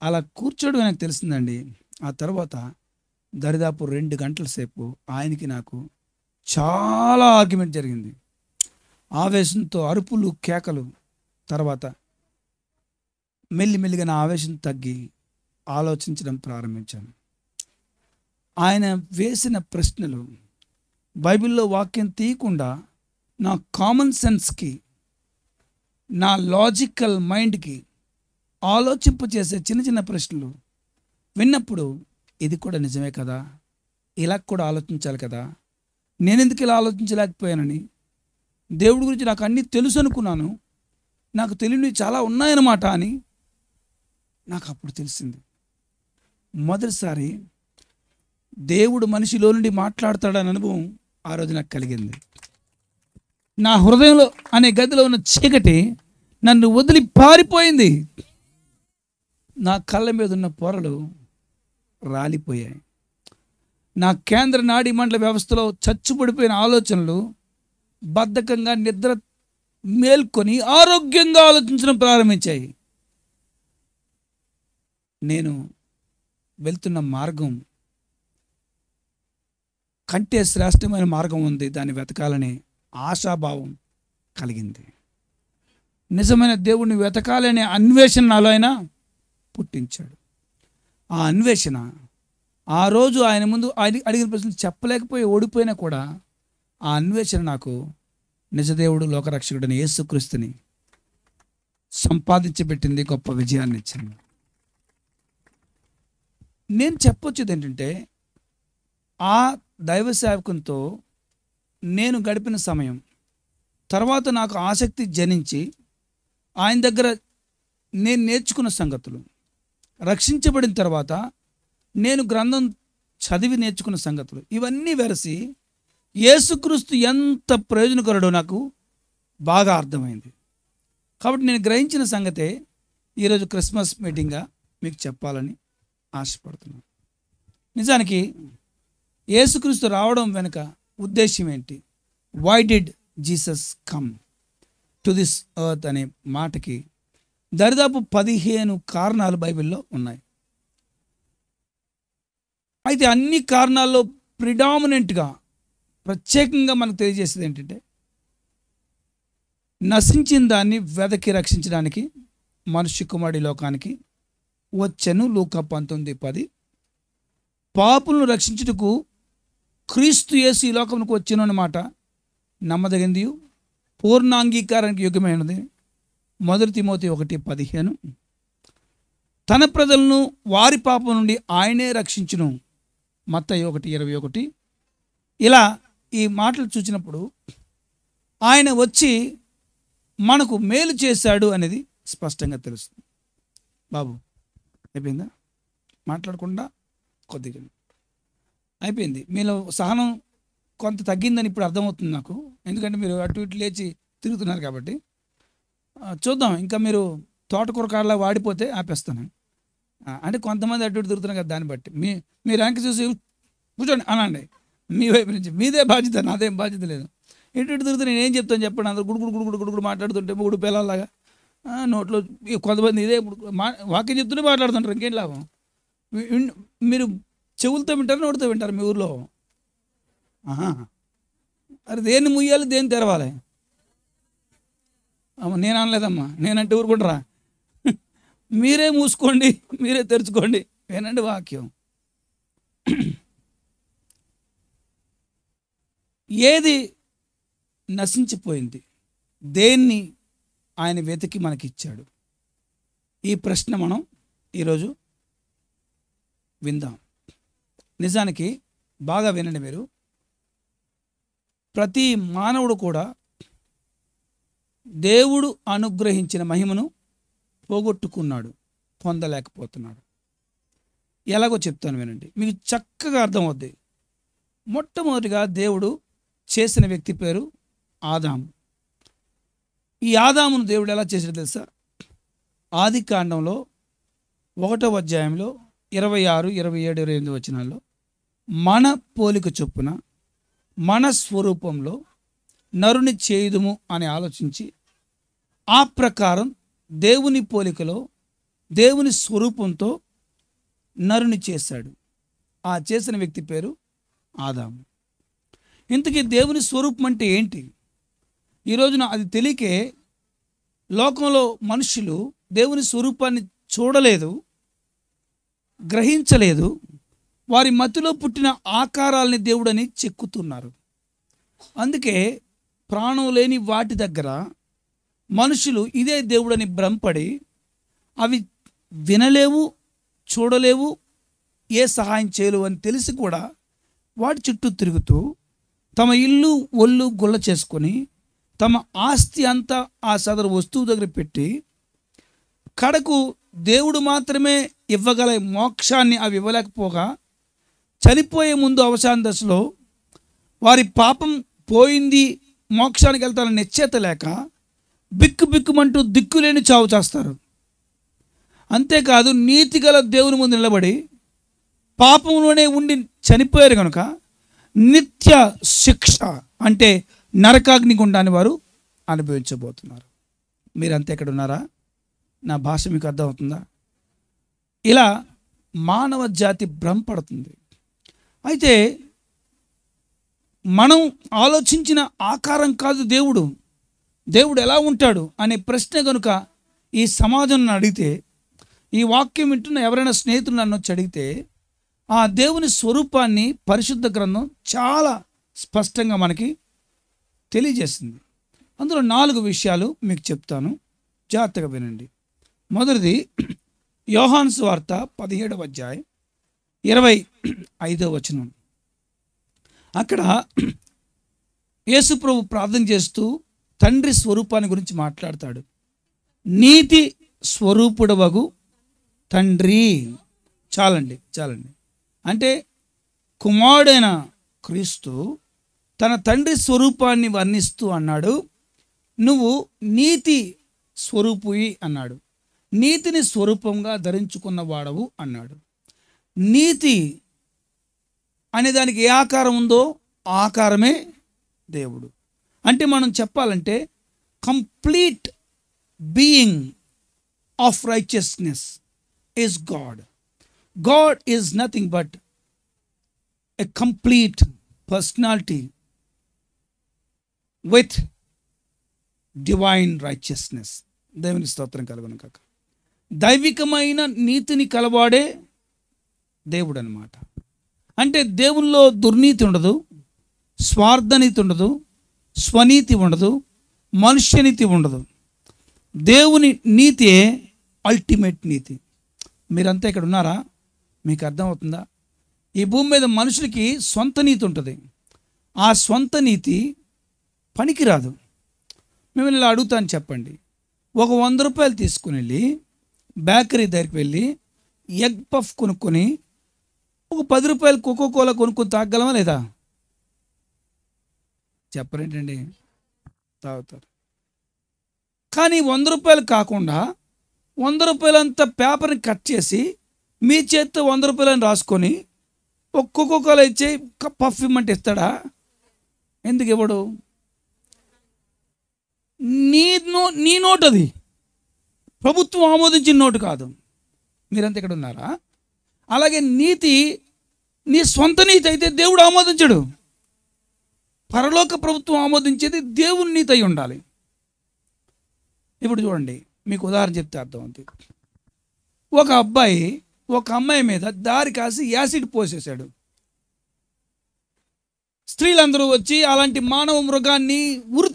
అలా కూర్చోడు నాకు తెలిసిందండి. ఆ తర్వాత దరిదాపు 2 గంటల సేపు ఆయనకి నాకు చాలా ఆర్గ్యుమెంట్ జరిగింది. ఆవేశంతో అరుపులు కేకలు. తర్వాత మెల్లిమెల్లిగా నా ఆవేశం తగ్గి ఆలోచించడం ప్రారంభించాను. ఆయన వేసిన ప్రశ్నలు బైబిల్లో వాక్యం తీయకుండా నా కామన్ సెన్స్కి, నా లాజికల్ మైండ్కి ఆలోచింపచేసే చిన్న చిన్న ప్రశ్నలు విన్నప్పుడు, ఇది కూడా నిజమే కదా, ఇలా కూడా ఆలోచించాలి కదా, నేనెందుకు ఇలా ఆలోచించలేకపోయానని, దేవుడి గురించి నాకు అన్నీ తెలుసు అనుకున్నాను, నాకు తెలియనివి చాలా ఉన్నాయన్నమాట అని నాకు అప్పుడు తెలిసింది. మొదటిసారి దేవుడు మనిషిలో నుండి మాట్లాడతాడని అనుభవం ఆ రోజు నాకు కలిగింది. నా హృదయంలో అనే గదిలో ఉన్న చీకటి నన్ను వదిలి పారిపోయింది. నా కళ్ళ మీద ఉన్న పొరలు రాలిపోయాయి. నా కేంద్ర నాడీ మండల వ్యవస్థలో చచ్చుపడిపోయిన ఆలోచనలు బద్ధకంగా నిద్ర మేల్కొని ఆరోగ్యంగా ఆలోచించడం ప్రారంభించాయి. నేను వెళ్తున్న మార్గం కంటే శ్రేష్టమైన మార్గం ఉంది, దాన్ని వెతకాలని ఆశాభావం కలిగింది. నిజమైన దేవుణ్ణి వెతకాలనే అన్వేషణ నాలో ఆయన పుట్టించాడు. ఆ అన్వేషణ ఆ రోజు ఆయన ముందు అడిగిన ప్రశ్నలు చెప్పలేకపోయి ఓడిపోయినా కూడా ఆ అన్వేషణ నాకు నిజదేవుడు లోకరక్షకుడని యేసుక్రీస్తుని సంపాదించబెట్టింది, గొప్ప విజయాన్ని ఇచ్చింది. నేను చెప్పొచ్చేది ఏంటంటే, ఆ దైవ సేవకునితో నేను గడిపిన సమయం తర్వాత నాకు ఆసక్తి జనించి ఆయన దగ్గర నేను నేర్చుకున్న సంగతులు, రక్షించబడిన తర్వాత నేను గ్రంథం చదివి నేర్చుకున్న సంగతులు, ఇవన్నీ వెరసి యేసుక్రీస్తు ఎంత ప్రయోజనకరుడో నాకు బాగా అర్థమైంది. కాబట్టి నేను గ్రహించిన సంగతే ఈరోజు క్రిస్మస్ మీటింగ్గా మీకు చెప్పాలని ఆశపడుతున్నాను. నిజానికి యేసుక్రీస్తు రావడం వెనుక ఉద్దేశం ఏంటి? Why did Jesus come to this earth అనే మాటకి దరిదాపు 15 కారణాలు బైబిల్లో ఉన్నాయి. అయితే అన్ని కారణాల్లో ప్రిడామినెంట్గా ప్రత్యేకంగా మనకు తెలియజేసేది ఏంటంటే, నశించిన దాన్ని వెదకి రక్షించడానికి మనుష్య కుమారుడి లోకానికి వచ్చెను. లూకా 19:10. పాపులను రక్షించుటకు క్రీస్తు యేసు ఈ లోకమునకు వచ్చెను అన్నమాట నమ్మదగింది, పూర్ణాంగీకారానికి యోగ్యమైనది. 1 తిమోతి 1:15. తన ప్రజలను వారి పాపం నుండి ఆయనే రక్షించును, మత్తయి 1:21. ఇలా ఈ మాటలు చూసినప్పుడు ఆయన వచ్చి మనకు మేలు చేశాడు అనేది స్పష్టంగా తెలుస్తుంది. బాబు అయిపోయిందా? మాట్లాడకుండా కొద్దిగా అయిపోయింది. మీలో సహనం కొంత తగ్గిందని ఇప్పుడు అర్థమవుతుంది నాకు, ఎందుకంటే మీరు అటు ఇటు లేచి తిరుగుతున్నారు కాబట్టి. చూద్దాం, ఇంకా మీరు తోటకూర కాడలా వాడిపోతే ఆపేస్తాను. అంటే కొంతమంది అటు ఇటు తిరుగుతున్నారు కదా, దాన్ని బట్టి మీ ర్యాంక్ చూసి కూర్చోండి అనండి. మీ వైపు నుంచి మీదే బాధ్యత, నాదేం బాధ్యత లేదు. ఇటు ఇటు తిరుగుతూ నేను ఏం చెప్తాను చెప్పండి? అందరూ గుడుగుడు మాట్లాడుతుంటే మూడు పిల్లల్లాగా నోట్లో. కొంతమంది ఇదే వాక్యం చెప్తూనే మాట్లాడుతుంటారు, ఇంకేం లాభం? మీరు చెవులతో వింటారు, నోటితో వింటారు మీ ఊర్లో? అరే దేన్ని ముయ్యాలి, దేన్ని తెరవాలి? అమ్మ నేను అనలేదమ్మా, నేనంటే ఊరుకుంటారా? మీరే మూసుకోండి, మీరే తెరుచుకోండి, వినండి వాక్యం. ఏది నశించిపోయింది, దేన్ని ఆయన వెతికి మనకిచ్చాడు? ఈ ప్రశ్న మనం ఈరోజు విందాం. నిజానికి బాగా వినండి మీరు. ప్రతి మానవుడు కూడా దేవుడు అనుగ్రహించిన మహిమను పోగొట్టుకున్నాడు, పొందలేకపోతున్నాడు. ఎలాగో చెప్తాను వినండి, మీకు చక్కగా అర్థమవుద్ది. మొట్టమొదటిగా దేవుడు చేసిన వ్యక్తి పేరు ఆదాము. ఈ ఆదామును దేవుడు ఎలా చేసాడో తెలుసా? ఆది కాండంలో 1వ అధ్యాయంలో 26, 27, 28 వచనాల్లో మన పోలిక చొప్పున మన స్వరూపంలో నరుని చేయుదుము అని ఆలోచించి ఆ ప్రకారం దేవుని పోలికలో దేవుని స్వరూపంతో నరుని చేశాడు. ఆ చేసిన వ్యక్తి పేరు ఆదాము. ఇంతకీ దేవుని స్వరూపం అంటే ఏంటి? ఈ రోజున అది తెలియకే లోకంలో మనుషులు దేవుని స్వరూపాన్ని చూడలేదు, గ్రహించలేదు. వారి మతిలో పుట్టిన ఆకారాలని దేవుడని చెక్కుతున్నారు. అందుకే ప్రాణం లేని వాటి దగ్గర మనుషులు ఇదే దేవుడని భ్రమపడి అవి వినలేవు, చూడలేవు, ఏ సహాయం చేయలేవు అని తెలిసి కూడా వాటి చుట్టూ తిరుగుతూ తమ ఇల్లు ఒళ్ళు గుల్ల చేసుకొని తమ ఆస్తి అంతా ఆ సదరు వస్తువు దగ్గర పెట్టి కడకు దేవుడు మాత్రమే ఇవ్వగల మోక్షాన్ని అవి ఇవ్వలేకపోగా చనిపోయే ముందు అవసాన దశలో వారి పాపం పోయింది, మోక్షానికి వెళ్తారని నిశ్చేత లేక బిక్కుమంటూ దిక్కులేని చావు చేస్తారు. అంతేకాదు నీతిగల దేవుని ముందు నిలబడి పాపంలోనే ఉండి చనిపోయారు కనుక నిత్య శిక్ష అంటే నరకాగ్ని గుండాన్ని వారు అనుభవించబోతున్నారు. మీరంతా ఎక్కడ ఉన్నారా? నా భాష మీకు అర్థమవుతుందా? ఇలా మానవ జాతి భ్రమపడుతుంది. అయితే మనం ఆలోచించిన ఆకారం కాదు దేవుడు. దేవుడు ఎలా ఉంటాడు అనే ప్రశ్న కనుక ఈ సమాజం నన్ను అడిగితే, ఈ వాక్యం వింటున్న ఎవరైనా స్నేహితులు నన్ను వచ్చి అడిగితే, ఆ దేవుని స్వరూపాన్ని పరిశుద్ధ గ్రంథం చాలా స్పష్టంగా మనకి తెలియజేస్తుంది. అందులో 4 విషయాలు మీకు చెప్తాను, జాగ్రత్తగా వినండి. మొదటిది యోహాను సువార్త 17వ అధ్యాయం 25వ వచనం. అక్కడ యేసు ప్రభు ప్రార్థన చేస్తూ తండ్రి స్వరూపాన్ని గురించి మాట్లాడతాడు. నీతి స్వరూపుడవగు తండ్రి. చాలండి. అంటే కుమారుడైన క్రీస్తు తన తండ్రి స్వరూపాన్ని వర్ణిస్తూ అన్నాడు, నువ్వు నీతి స్వరూపుయి అన్నాడు. నీతిని స్వరూపంగా ధరించుకున్న వాడవు అన్నాడు. నీతి అనే దానికి ఏ ఆకారం ఉందో ఆ ఆకారమే దేవుడు. అంటే మనం చెప్పాలంటే complete being of righteousness is God. God is nothing but a complete personality with divine righteousness. దేవుని స్తోత్రం కలుగును కాక. దైవికమైన నీతిని కలవాడే దేవుడు అన్నమాట. అంటే దేవుల్లో దుర్నీతి ఉండదు, స్వార్థనీతి ఉండదు, స్వనీతి ఉండదు, మనుష్యనీతి ఉండదు. దేవుని నీతియే అల్టిమేట్ నీతి. మీరంతా ఇక్కడ ఉన్నారా? మీకు అర్థమవుతుందా? ఈ భూమి మీద మనుషులకి సొంత నీతి ఉంటుంది. ఆ సొంత నీతి పనికిరాదు. మిమ్మల్ని ఇలా అడుగుతాను, చెప్పండి. ఒక 100 రూపాయలు తీసుకుని వెళ్ళి బేకరీ దగ్గరికి వెళ్ళి ఎగ్ పఫ్ కొనుక్కొని ఒక 10 రూపాయలు కోకోకోలా కొనుక్కొని తాగలమా లేదా? చెప్పరేంటండి? తాగుతారు. కానీ 100 రూపాయలు కాకుండా 100 రూపాయలంత పేపర్ని కట్ చేసి మీ చేత్తో 100 రూపాయలని రాసుకొని ఒక కోకోకోలా ఇచ్చే పఫ్ ఇమ్మంటే ఇస్తాడా? ఎందుకు ఇవ్వడు? నీ నోటు అది, ప్రభుత్వం ఆమోదించిన నోటు కాదు. మీరంతా ఇక్కడ ఉన్నారా? అలాగే నీతి నీ సొంత నీతి అయితే దేవుడు ఆమోదించడు. పరలోక ప్రభుత్వం ఆమోదించేది దేవుని నీతి అయి ఉండాలి. ఇప్పుడు చూడండి, మీకు ఉదాహరణ చెప్తే అర్థమవుతుంది. ఒక అబ్బాయి ఒక అమ్మాయి మీద దారి కాసి యాసిడ్ పోసేశాడు. స్త్రీలందరూ వచ్చి అలాంటి మానవ మృగాన్ని ఉరి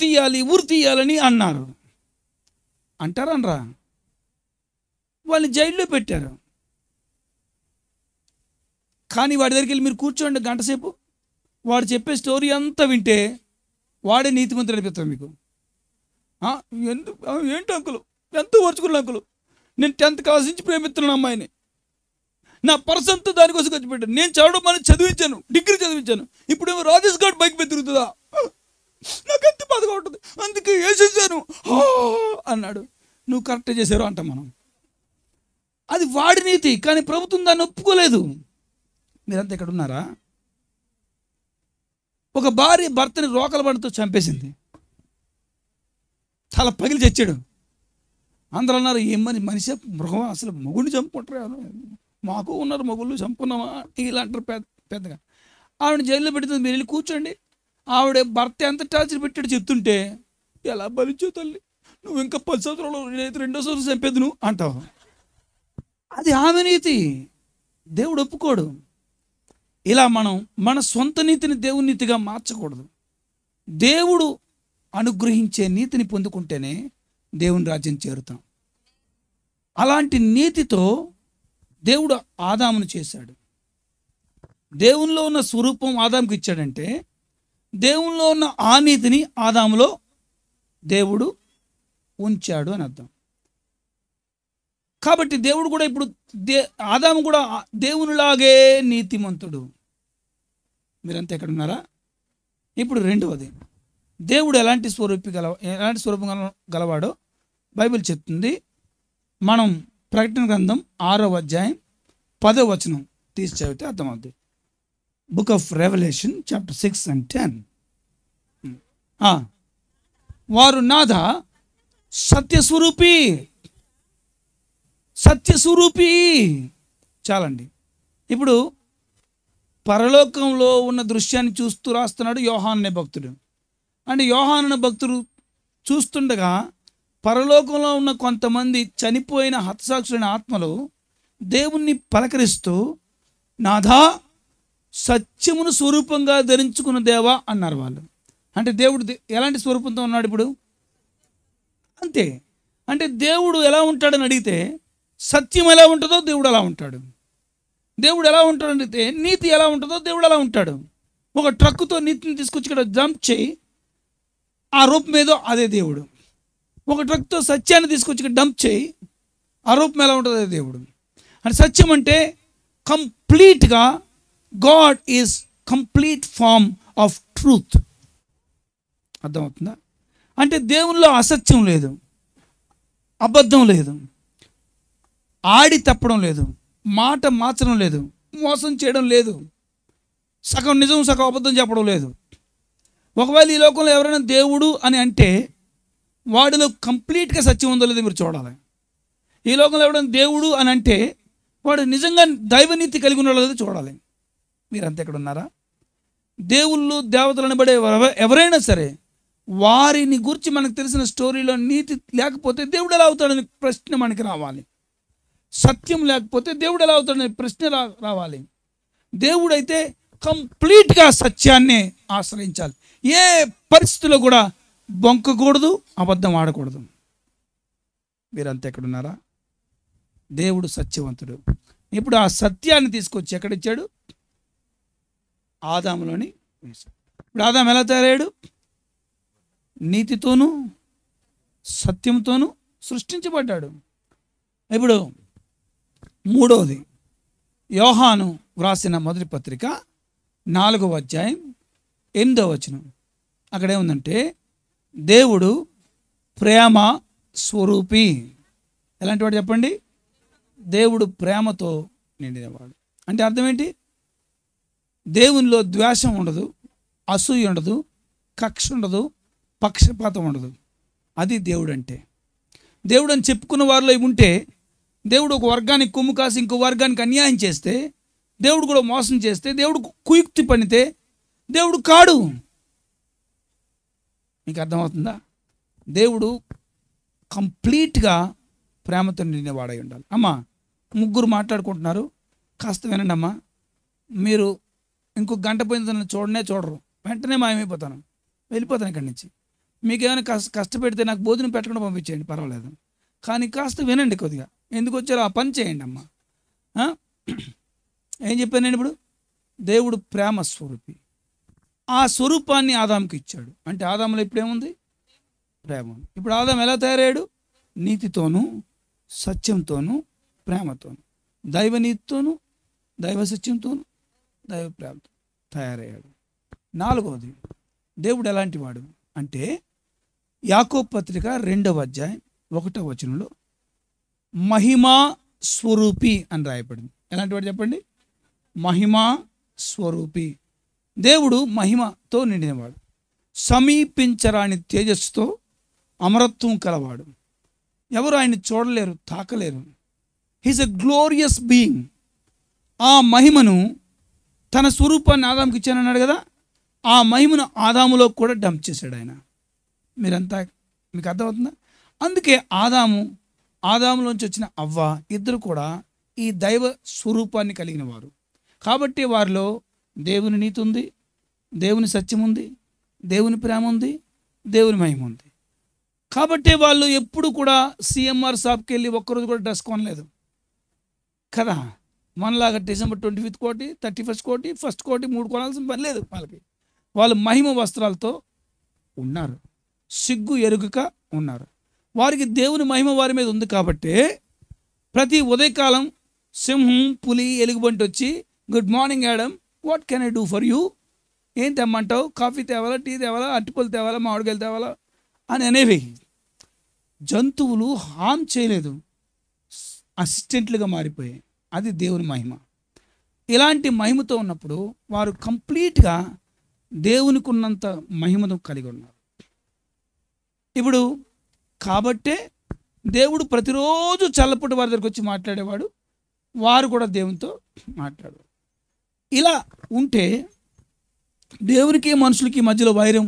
తీయాలని అన్నారు. అంటారనరా? వాళ్ళని జైల్లో పెట్టారు. కానీ వాడి దగ్గరికి వెళ్ళి మీరు కూర్చోండి గంట సేపు, వాడు చెప్పే స్టోరీ అంతా వింటే వాడే నీతిమంతుడు అనిపిస్తాడు మీకు. ఏంటి అంకులు, ఎంత ఓర్చుకున్న అంకులు, నేను 10th క్లాస్ నుంచి ప్రేమిస్తున్నాను అమ్మాయిని, నా పర్స్ అంతా దానికోసం ఖర్చు పెట్టాను, నేను చదవడం మనం చదివించాను, డిగ్రీ చదివించాను, ఇప్పుడేమో రాజేష్ గారు బైక్ మీద తిరుగుతుందా, నాకు ఎంత బాధగా ఉంటుంది, అందుకే వేసేసాను అన్నాడు. నువ్వు కరెక్ట్ చేశారు అంటాం మనం. అది వాడి నీతి, కానీ ప్రభుత్వం దాన్ని ఒప్పుకోలేదు. మీరంతా ఇక్కడ ఉన్నారా? ఒక భార్య భర్తని రోకల బండితో చంపేసింది, చాలా పగిలి చచ్చాడు. అందరూ అన్నారు, ఏమని మనిషి మృగం, అసలు మొగుడిని చంపుకుంటారు, మాకు ఉన్నారు మొగుళ్ళు, చంపుకున్నామా ఇలా అంటారు పెద్దగా. ఆవిడ జైల్లో పెడుతుంది, మీరు వెళ్ళి కూర్చోండి. ఆవిడ భర్త ఎంత టార్చర్ పెట్టాడు చెప్తుంటే, ఎలా బలించో తల్లి, నువ్వు ఇంకా 10 సంవత్సరాలు, నేనైతే 2వ సంవత్సరం చంపేది నువ్వు అంటావు. అది ఆమె నీతి, దేవుడు ఒప్పుకోడు. ఇలా మనం మన సొంత నీతిని దేవుని నీతిగా మార్చకూడదు. దేవుడు అనుగ్రహించే నీతిని పొందుకుంటేనే దేవుని రాజ్యం చేరుతాం. అలాంటి నీతితో దేవుడు ఆదామును చేశాడు. దేవునిలో ఉన్న స్వరూపం ఆదాముకి ఇచ్చాడంటే, దేవునిలో ఉన్న ఆ నీతిని ఆదాములో దేవుడు ఉంచాడు అని అర్థం. కాబట్టి దేవుడు కూడా ఇప్పుడు ఆదాము కూడా దేవునిలాగే నీతిమంతుడు. మీరంతా ఎక్కడ ఉన్నారా? ఇప్పుడు రెండవది, దేవుడు ఎలాంటి స్వరూపం గలవాడో బైబిల్ చెప్తుంది. మనం ప్రకటన గ్రంథం 6వ అధ్యాయం 10వ వచనం తీసి చదివితే అర్థమవుతుంది. Book of Revelation chapter 6 and 10. వారు నాథ సత్యస్వరూపి, సత్యస్వరూపి. చాలండి. ఇప్పుడు పరలోకంలో ఉన్న దృశ్యాన్ని చూస్తూ రాస్తున్నాడు యోహాను అనే భక్తుడు. అంటే యోహాను అనే భక్తుడు చూస్తుండగా పరలోకంలో ఉన్న కొంతమంది చనిపోయిన హతసాక్షులైన ఆత్మలు దేవుణ్ణి పలకరిస్తూ, నాథా సత్యమును స్వరూపంగా ధరించుకున్న దేవా అన్నారు వాళ్ళు. అంటే దేవుడు ఎలాంటి స్వరూపంతో ఉన్నాడు ఇప్పుడు? అంతే. అంటే దేవుడు ఎలా ఉంటాడని అడిగితే, సత్యం ఎలా ఉంటుందో దేవుడు అలా ఉంటాడు. దేవుడు ఎలా ఉంటాడని అడిగితే, నీతి ఎలా ఉంటుందో దేవుడు అలా ఉంటాడు. ఒక ట్రక్కుతో నీతిని తీసుకొచ్చి ఇక్కడ జంప్ చేయి, ఆ రూపం ఏదో అదే దేవుడు. ఒక ట్రక్తో సత్యాన్ని తీసుకొచ్చి ఇక్కడ డంప్ చేయి, ఆ రూపం ఎలా ఉంటుందో అదే దేవుడు. అంటే సత్యం అంటే కంప్లీట్గా God is complete form of truth. అర్థమవుతుందా? అంటే దేవునిలో అసత్యం లేదు, అబద్ధం లేదు, ఆడి తప్పడం లేదు, మాట మార్చడం లేదు, మోసం చేయడం లేదు, సగం నిజం సగం అబద్ధం చెప్పడం లేదు. ఒకవేళ ఈ లోకంలో ఎవరైనా దేవుడు అని అంటే వాడిలో కంప్లీట్గా సత్యం ఉందో లేదో మీరు చూడాలి. ఈ లోకంలో ఎవరైనా దేవుడు అని అంటే వాడు నిజంగా దైవనీతి కలిగి ఉన్నాడో లేదో చూడాలి. మీరంతా ఎక్కడ ఉన్నారా? దేవుళ్ళు దేవతలు అనబడే ఎవరైనా సరే వారిని గురించి మనకు తెలిసిన స్టోరీలో నీతి లేకపోతే దేవుడు ఎలా అవుతాడని ప్రశ్న మనకి రావాలి. సత్యం లేకపోతే దేవుడు ఎలా అవుతాడని ప్రశ్న రావాలి. దేవుడైతే కంప్లీట్గా సత్యాన్నే ఆశ్రయించాలి. ఏ పరిస్థితుల్లో కూడా బొంకకూడదు, అబద్ధం ఆడకూడదు. మీరంతా ఎక్కడున్నారా? దేవుడు సత్యవంతుడు. ఇప్పుడు ఆ సత్యాన్ని తీసుకొచ్చి ఎక్కడిచ్చాడు? ఆదాములోని వేశాడు. ఇప్పుడు ఆదాము ఎలా తయారయ్యాడు? నీతితోనూ సత్యంతోనూ సృష్టించబడ్డాడు. ఇప్పుడు మూడవది, యోహాను వ్రాసిన మొదటి పత్రిక 4వ అధ్యాయం 8వ వచనం. అక్కడేముందంటే, దేవుడు ప్రేమ స్వరూపి. ఎలాంటి వాడు చెప్పండి? దేవుడు ప్రేమతో నిండినవాడు. అంటే అర్థం ఏంటి? దేవునిలో ద్వేషం ఉండదు, అసూయ ఉండదు, కక్ష ఉండదు, పక్షపాతం ఉండదు. అది దేవుడు అంటే. దేవుడు అని చెప్పుకున్న వారిలో ఉంటే, దేవుడు ఒక వర్గానికి కొమ్ము కాసి ఇంకో వర్గానికి అన్యాయం చేస్తే, దేవుడు కూడా మోసం చేస్తే, దేవుడు కుయుక్తి పనితే దేవుడు కాడు. మీకు అర్థమవుతుందా? దేవుడు కంప్లీట్గా ప్రేమతో నిండినవాడై ఉండాలి. అమ్మా, ముగ్గురు మాట్లాడుకుంటున్నారు, కాస్త వినండి అమ్మా. మీరు ఇంకో గంట పోయిన చూడరు, వెంటనే మాయమైపోతాను, వెళ్ళిపోతాను ఇక్కడి నుంచి. మీకేమైనా కష్టపెడితే నాకు భోజనం పెట్టకుండా పంపించేయండి, పర్వాలేదు, కానీ కాస్త వినండి కొద్దిగా. ఎందుకు వచ్చారో ఆ పని చేయండి అమ్మా. ఏం చెప్పాను నేను ఇప్పుడు? దేవుడు ప్రేమ స్వరూపి. ఆ స్వరూపాన్ని ఆదాముకి ఇచ్చాడు. అంటే ఆదాములో ఇప్పుడు ఏముంది? ప్రేమ. ఇప్పుడు ఆదాము ఎలా తయారయ్యాడు? నీతితోనూ సత్యంతోనూ ప్రేమతోనూ, దైవనీతితోనూ దైవ సత్యంతోనూ దైవ ప్రేమతో తయారయ్యాడు. 4వది, దేవుడు ఎలాంటి వాడు అంటే యాకోబు పత్రిక 2వ అధ్యాయం 1వ వచనంలో మహిమా స్వరూపి అని రాయబడింది. ఎలాంటి వాడు చెప్పండి? మహిమా స్వరూపి. దేవుడు మహిమతో నిండినవాడు, సమీపించరాని తేజస్సుతో అమరత్వం కలవాడు. ఎవరు ఆయన్ని చూడలేరు, తాకలేరు. He's a glorious being. ఆ మహిమను తన స్వరూపాన్ని ఆదాముకి ఇచ్చానన్నాడు కదా, ఆ మహిమను ఆదాములో కూడా డంప్ చేశాడు ఆయన. మీరంతా మీకు అర్థమవుతుందా? అందుకే ఆదాములోంచి వచ్చిన అవ్వ ఇద్దరు కూడా ఈ దైవ స్వరూపాన్ని కలిగిన వారు. కాబట్టి వారిలో దేవుని నీతి ఉంది, దేవుని సత్యం ఉంది, దేవుని ప్రేమ ఉంది, దేవుని మహిమ ఉంది. కాబట్టి వాళ్ళు ఎప్పుడు కూడా సిఎంఆర్ షాప్కి వెళ్ళి ఒక్కరోజు కూడా డ్రెస్ కొనలేదు కదా. మనలాగా డిసెంబర్ 25 కోటి, 31 కోటి, 1 కోటి 3 కొనాల్సిన పని లేదు వాళ్ళకి. వాళ్ళు మహిమ వస్త్రాలతో ఉన్నారు, సిగ్గు ఎరుగక ఉన్నారు. వారికి దేవుని మహిమ వారి మీద ఉంది. కాబట్టి ప్రతి ఉదయకాలం సింహం, పులి, ఎలుగుబంటి వచ్చి good morning Adam, what can I do for you, ఏం తెమ్మంటావు, కాఫీ తేవాలా, టీ తేవాలా, అరటిపళ్ళు తేవాలా, మామిడికాయలు తేవాలా అని అనేవి. జంతువులు హామ్ చేయలేదు, అసిస్టెంట్లుగా మారిపోయాయి. అది దేవుని మహిమ. ఇలాంటి మహిమతో ఉన్నప్పుడు వారు కంప్లీట్గా దేవునికి ఉన్నంత మహిమను కలిగి ఉన్నారు. ఇప్పుడు కాబట్టే దేవుడు ప్రతిరోజు చల్లపుటి వారి దగ్గరికి వచ్చి మాట్లాడేవాడు, వారు కూడా దేవునితో మాట్లాడేవారు. ఇలా ఉంటే దేవునికి మనుషులకి మధ్యలో వైరం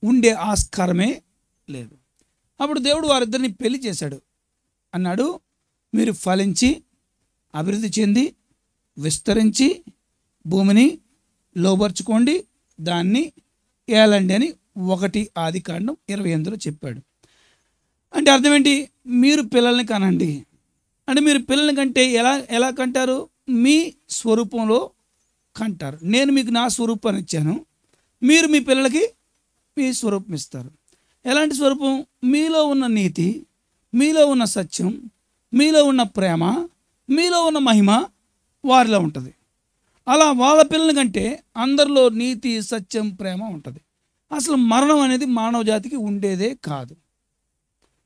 ఉండే ఆస్కారమే లేదు. అప్పుడు దేవుడు వారిద్దరిని పెళ్లి చేశాడు. అన్నాడు, మీరు ఫలించి అభివృద్ధి చెంది విస్తరించి భూమిని లోబర్చుకోండి, దాన్ని ఏలండి అని 1 ఆదికాండం 28లో చెప్పాడు. అంటే అర్థం ఏంటి? మీరు పిల్లల్ని కనండి. అంటే మీరు పిల్లల్ని కంటే ఎలా కంటారు? మీ స్వరూపంలో కంటారు. నేను మీకు నా స్వరూపాన్ని ఇచ్చాను, మీరు మీ పిల్లలకి మీ స్వరూపం ఇస్తారు. ఎలాంటి స్వరూపం? మీలో ఉన్న నీతి, మీలో ఉన్న సత్యం, మీలో ఉన్న ప్రేమ, మీలో ఉన్న మహిమ వారిలో ఉంటుంది. అలా వాళ్ళ పిల్లల కంటే అందరిలో నీతి, సత్యం, ప్రేమ ఉంటుంది. అసలు మరణం అనేది మానవ జాతికి ఉండేదే కాదు.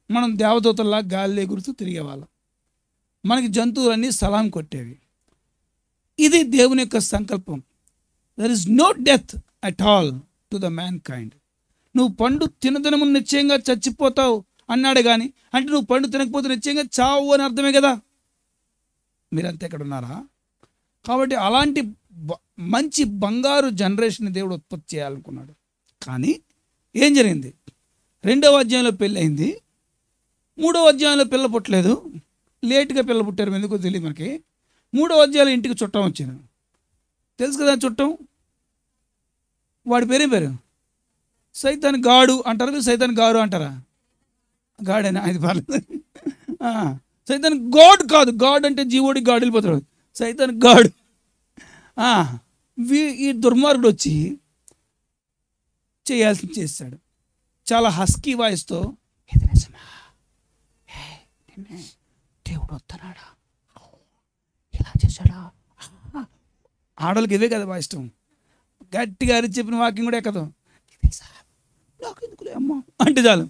మనం దేవదూతల్లా గాలిలో ఎగురుతూ తిరిగేవాళ్ళం, మనకి జంతువులన్నీ సలాం కొట్టేవి. ఇది దేవుని యొక్క సంకల్పం. There is no death at all to the mankind. నువ్వు పండు తినదనము నిశ్చయంగా చచ్చిపోతావు అన్నాడు. కానీ అంటే నువ్వు పండు తినకపోతే నిశ్చయంగా చావు అని అర్థమే కదా. మీరంతా ఎక్కడ ఉన్నారా? కాబట్టి అలాంటి మంచి బంగారు జనరేషన్ దేవుడు ఉత్పత్తి చేయాలనుకున్నాడు. కానీ ఏం జరిగింది? 2వ అధ్యాయంలో పెళ్ళి అయింది, 3వ అధ్యాయంలో పిల్ల పుట్టలేదు. లేట్గా పిల్ల పుట్టారు, ఎందుకో తెలియదు మనకి. 3వ అధ్యాయంలో ఇంటికి చుట్టం వచ్చాను. తెలుసు కదా చుట్టం, వాడి పేరేం పేరు? సైతాన్ గాడు అంటారు, సైతాన్ గారు అంటారా? గాడేనా? అది పర్లేదు. సైతాన్ గాడ్ కాదు, గాడ్ అంటే జీవోడి గాడు వెళ్ళిపోతాడు. సైతాన్ గాడు. ఈ దుర్మార్గుడు వచ్చి చేయాల్సింది చేస్తాడు. చాలా హస్కీ వాయిస్తో, ఇది నిజమా, దేవుడు వస్తున్నాడా, ఇలా చేశాడా. ఆడవాళ్ళకి ఇవే కదా ఇష్టం. గట్టిగా అరిచి చెప్పిన వాక్యం కూడా ఎక్కదు. నాకు ఎందుకులే అమ్మా అంటే చాలు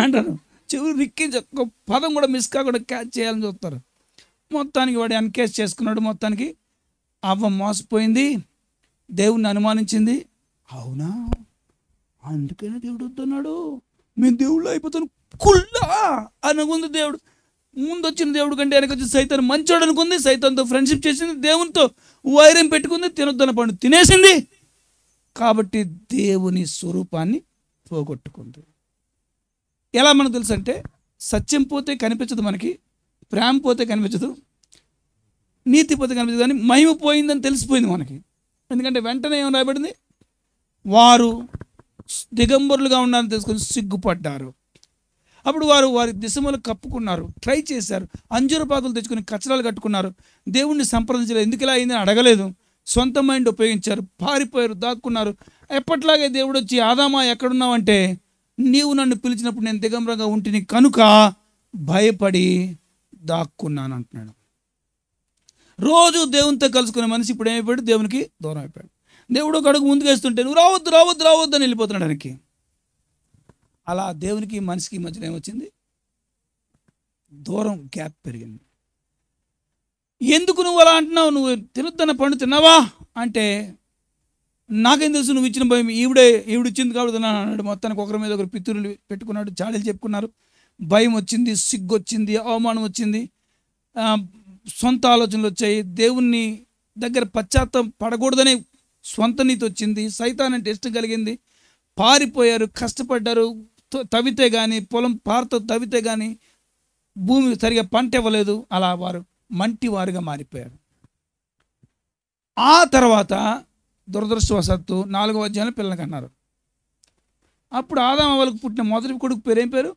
అంటారు. చెవులు రిక్కించి ఒక్క పదం కూడా మిస్ కాకుండా క్యాచ్ చేయాలని చూస్తారు. మొత్తానికి వాడు ఎన్కేస్ చేసుకున్నాడు. మొత్తానికి అవ్వ మోసపోయింది, దేవుణ్ణి అనుమానించింది. అవునా, అందుకనే దేవుడు వద్దన్నాడు, మేము దేవుళ్ళు అయిపోతాను కుళ్ళా అనుకుంది. దేవుడు ముందు వచ్చిన దేవుడు కంటే వెనక వచ్చి సైతాన్ మంచోడు అనుకుంది. సైతాన్తో ఫ్రెండ్షిప్ చేసింది, దేవునితో వైరం పెట్టుకుంది, తినొద్దన్న పండు తినేసింది. కాబట్టి దేవుని స్వరూపాన్ని పోగొట్టుకుంది. ఎలా మనకు తెలుసు అంటే, సత్యం పోతే కనిపించదు మనకి, ప్రేమ పోతే కనిపించదు, నీతి పోతే కనిపించదు, కానీ మహిమ పోయిందని తెలిసిపోయింది మనకి. ఎందుకంటే వెంటనే ఏమని రాయబడింది? వారు దిగంబరులుగా ఉన్నారని తెలుసుకొని సిగ్గుపడ్డారు. అప్పుడు వారు వారి దిశములు కప్పుకున్నారు, ట్రై చేశారు, అంజూరపాకులు తెచ్చుకొని కచరాలు కట్టుకున్నారు, దేవుణ్ణి సంప్రదించలేదు, ఎందుకు ఇలా అయిందని అడగలేదు, సొంత మైండ్ ఉపయోగించారు, పారిపోయారు, దాక్కున్నారు. ఎప్పట్లాగే దేవుడు వచ్చి, ఆదామా ఎక్కడున్నావంటే, నీవు నన్ను పిలిచినప్పుడు నేను దిగంబరంగా ఉంటిని కనుక భయపడి దాక్కున్నాను అంటున్నాడు. రోజు దేవునితో కలుసుకునే మనిషి ఇప్పుడు ఏమైపోయాడు? దేవునికి దూరం అయిపోయాడు. దేవుడు ఒక అడుగు ముందుకు వేస్తుంటే నువ్వు రావద్దు రావద్దు రావద్దు అని వెళ్ళిపోతున్నాడు ఆయనకి. అలా దేవునికి మనిషికి మధ్యలో ఏమొచ్చింది? దూరం, గ్యాప్ పెరిగింది. ఎందుకు నువ్వు అలా అంటున్నావు? నువ్వు తినొద్దన్న పండు తిన్నావా అంటే నాకేం తెలుసు, నువ్వు ఇచ్చిన భయం ఈవిడిచ్చింది కాబట్టి తిన్నాను అన్నాడు. మొత్తానికి ఒకరి మీద ఒకరు పితురులు పెట్టుకున్నాడు, చాడీలు చెప్పుకున్నారు. భయం వచ్చింది, సిగ్గు వచ్చింది, అవమానం వచ్చింది, సొంత ఆలోచనలు వచ్చాయి. దేవుణ్ణి దగ్గర పశ్చాత్తాపం పడకూడదనే సొంత నీతి వచ్చింది. సైతాన్ అంటే ఇష్టం కలిగింది. పారిపోయారు, కష్టపడ్డారు. తవ్వితే కానీ పొలం పారతో తవ్వితే కానీ భూమి సరిగా పంట ఇవ్వలేదు. అలా వారు మంటి వారుగా మారిపోయారు. ఆ తర్వాత దురదృష్టవశాత్తు 4వ అధ్యాయంలో పిల్లలకి అన్నారు. అప్పుడు ఆదాము హవ్వలకు పుట్టిన మొదటి కొడుకు పేరు ఏం పేరు?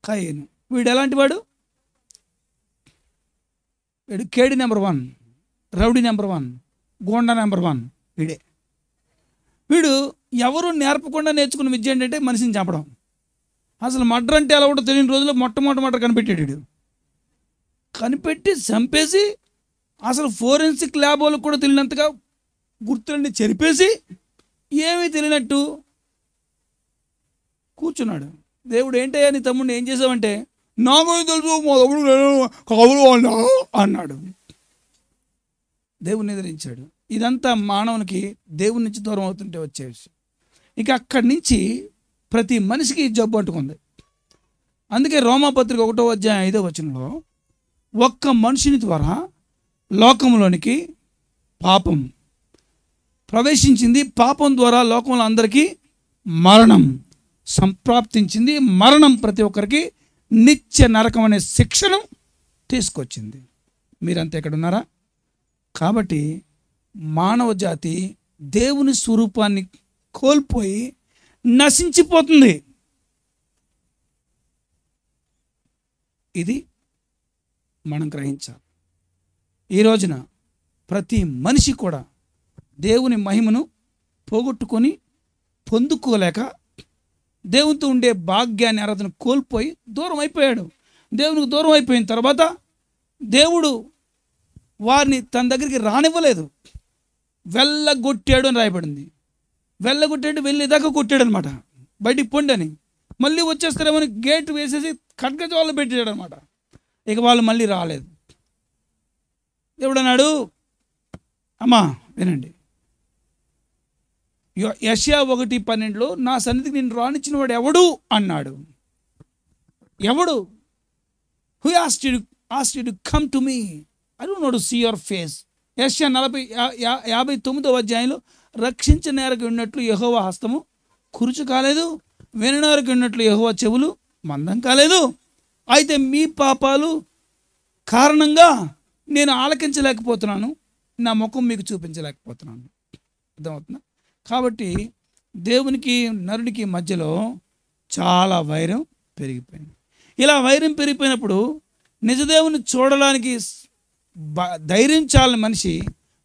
కయీను. వీడు ఎలాంటి వాడు? వీడు కేడి number 1, rowdy number 1, Gonda number 1. వీడు ఎవరు నేర్పకుండా నేర్చుకున్న విద్య ఏంటంటే మనిషిని చంపడం. అసలు మర్డర్ అంటే ఎలా ఉంటుందో తెలియని రోజుల్లో మొట్టమొదటి మర్డర్ కనిపెట్టాడు. కనిపెట్టి చంపేసి అసలు ఫోరెన్సిక్ ల్యాబ్ వాళ్ళకు కూడా తెలియనంతగా గుర్తులన్నీ చెరిపేసి ఏమీ తెలియనట్టు కూర్చున్నాడు. దేవుడు ఏంటయ్యా నీ తమ్ముడిని ఏం చేసావంటే, నాకు తెలుసు మా తమ్ముడు కావులు అన్నాడు. దేవుని ఎదిరించాడు. ఇదంతా మానవునికి దేవుని నుంచి దూరం అవుతుంటే వచ్చే విషయం. ఇక అక్కడి నుంచి ప్రతి మనిషికి జబ్బు అంటుకుంది. అందుకే రోమాపత్రిక 1వ అధ్యాయం 5వ వచనంలో ఒక్క మనుషుని ద్వారా లోకంలోనికి పాపం ప్రవేశించింది, పాపం ద్వారా లోకంలో అందరికీ మరణం సంప్రాప్తించింది, మరణం ప్రతి ఒక్కరికి నిత్య నరకం అనే శిక్షను తీసుకొచ్చింది. మీరంతా ఎక్కడ ఉన్నారా? కాబట్టి మానవ జాతి దేవుని స్వరూపాన్ని కోల్పోయి నశించిపోతుంది. ఇది మనం గ్రహించాలి. ఈ రోజున ప్రతి మనిషి కూడా దేవుని మహిమను పోగొట్టుకొని పొందుకోలేక దేవునితో ఉండే భాగ్యాన్ని అర్హతను కోల్పోయి దూరం అయిపోయాడు. దేవునికి దూరం అయిపోయిన తర్వాత దేవుడు వారిని తన దగ్గరికి రానివ్వలేదు, వెళ్ళగొట్టాడు అని రాయబడింది. వెళ్ళగొట్టాడు, వెళ్ళేదాకా కొట్టాడు అనమాట. బయటికి పొండని మళ్ళీ వచ్చేస్తారేమని గేట్ వేసేసి ఖడ్గజాలు పెట్టాడు అనమాట. ఇక వాళ్ళు మళ్ళీ రాలేదు. దేవుడు అన్నాడు, అమ్మా వినండి, యెషయా 1:12లో నా సన్నిధికి నేను రానిచ్చిన వాడు ఎవడు అన్నాడు. ఎవడు? Who asked you to come to me? I don't know to see your face. యెషయా 59వ అధ్యాయంలో రక్షించ నేరకు ఉన్నట్లు యెహోవా హస్తము కురుచు కాలేదు, విననేరకు ఉన్నట్లు యెహోవా చెవులు మందం కాలేదు. అయితే మీ పాపాలు కారణంగా నేను ఆలకించలేకపోతున్నాను, నా ముఖం మీకు చూపించలేకపోతున్నాను. అర్థమవుతుందా? కాబట్టి దేవునికి నరునికి మధ్యలో చాలా వైరం పెరిగిపోయింది. ఇలా వైరం పెరిగిపోయినప్పుడు నిజదేవుని చూడడానికి ధైర్యం చాలని మనిషి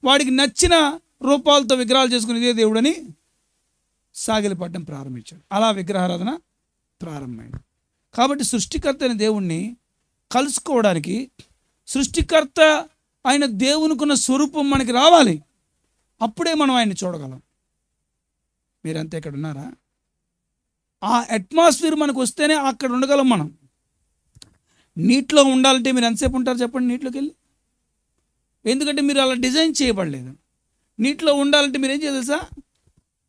వాడికి నచ్చిన రూపాలతో విగ్రహాలు చేసుకుని ఇదే దేవుడని సాగిలపడడం ప్రారంభించాడు. అలా విగ్రహారాధన ప్రారంభమైంది. కాబట్టి సృష్టికర్త అయిన దేవుణ్ణి కలుసుకోవడానికి సృష్టికర్త ఆయన దేవునికున్న స్వరూపం మనకి రావాలి. అప్పుడే మనం ఆయన్ని చూడగలం. మీరంతా ఇక్కడ ఉన్నారా? ఆ అట్మాస్ఫియర్ మనకు వస్తేనే అక్కడ ఉండగలం మనం. నీటిలో ఉండాలంటే మీరు ఎంతసేపు ఉంటారు చెప్పండి నీటిలోకి వెళ్ళి? ఎందుకంటే మీరు అలా డిజైన్ చేయబడలేదు. నీటిలో ఉండాలంటే మీరు ఏం చేయాలి తెలుసా?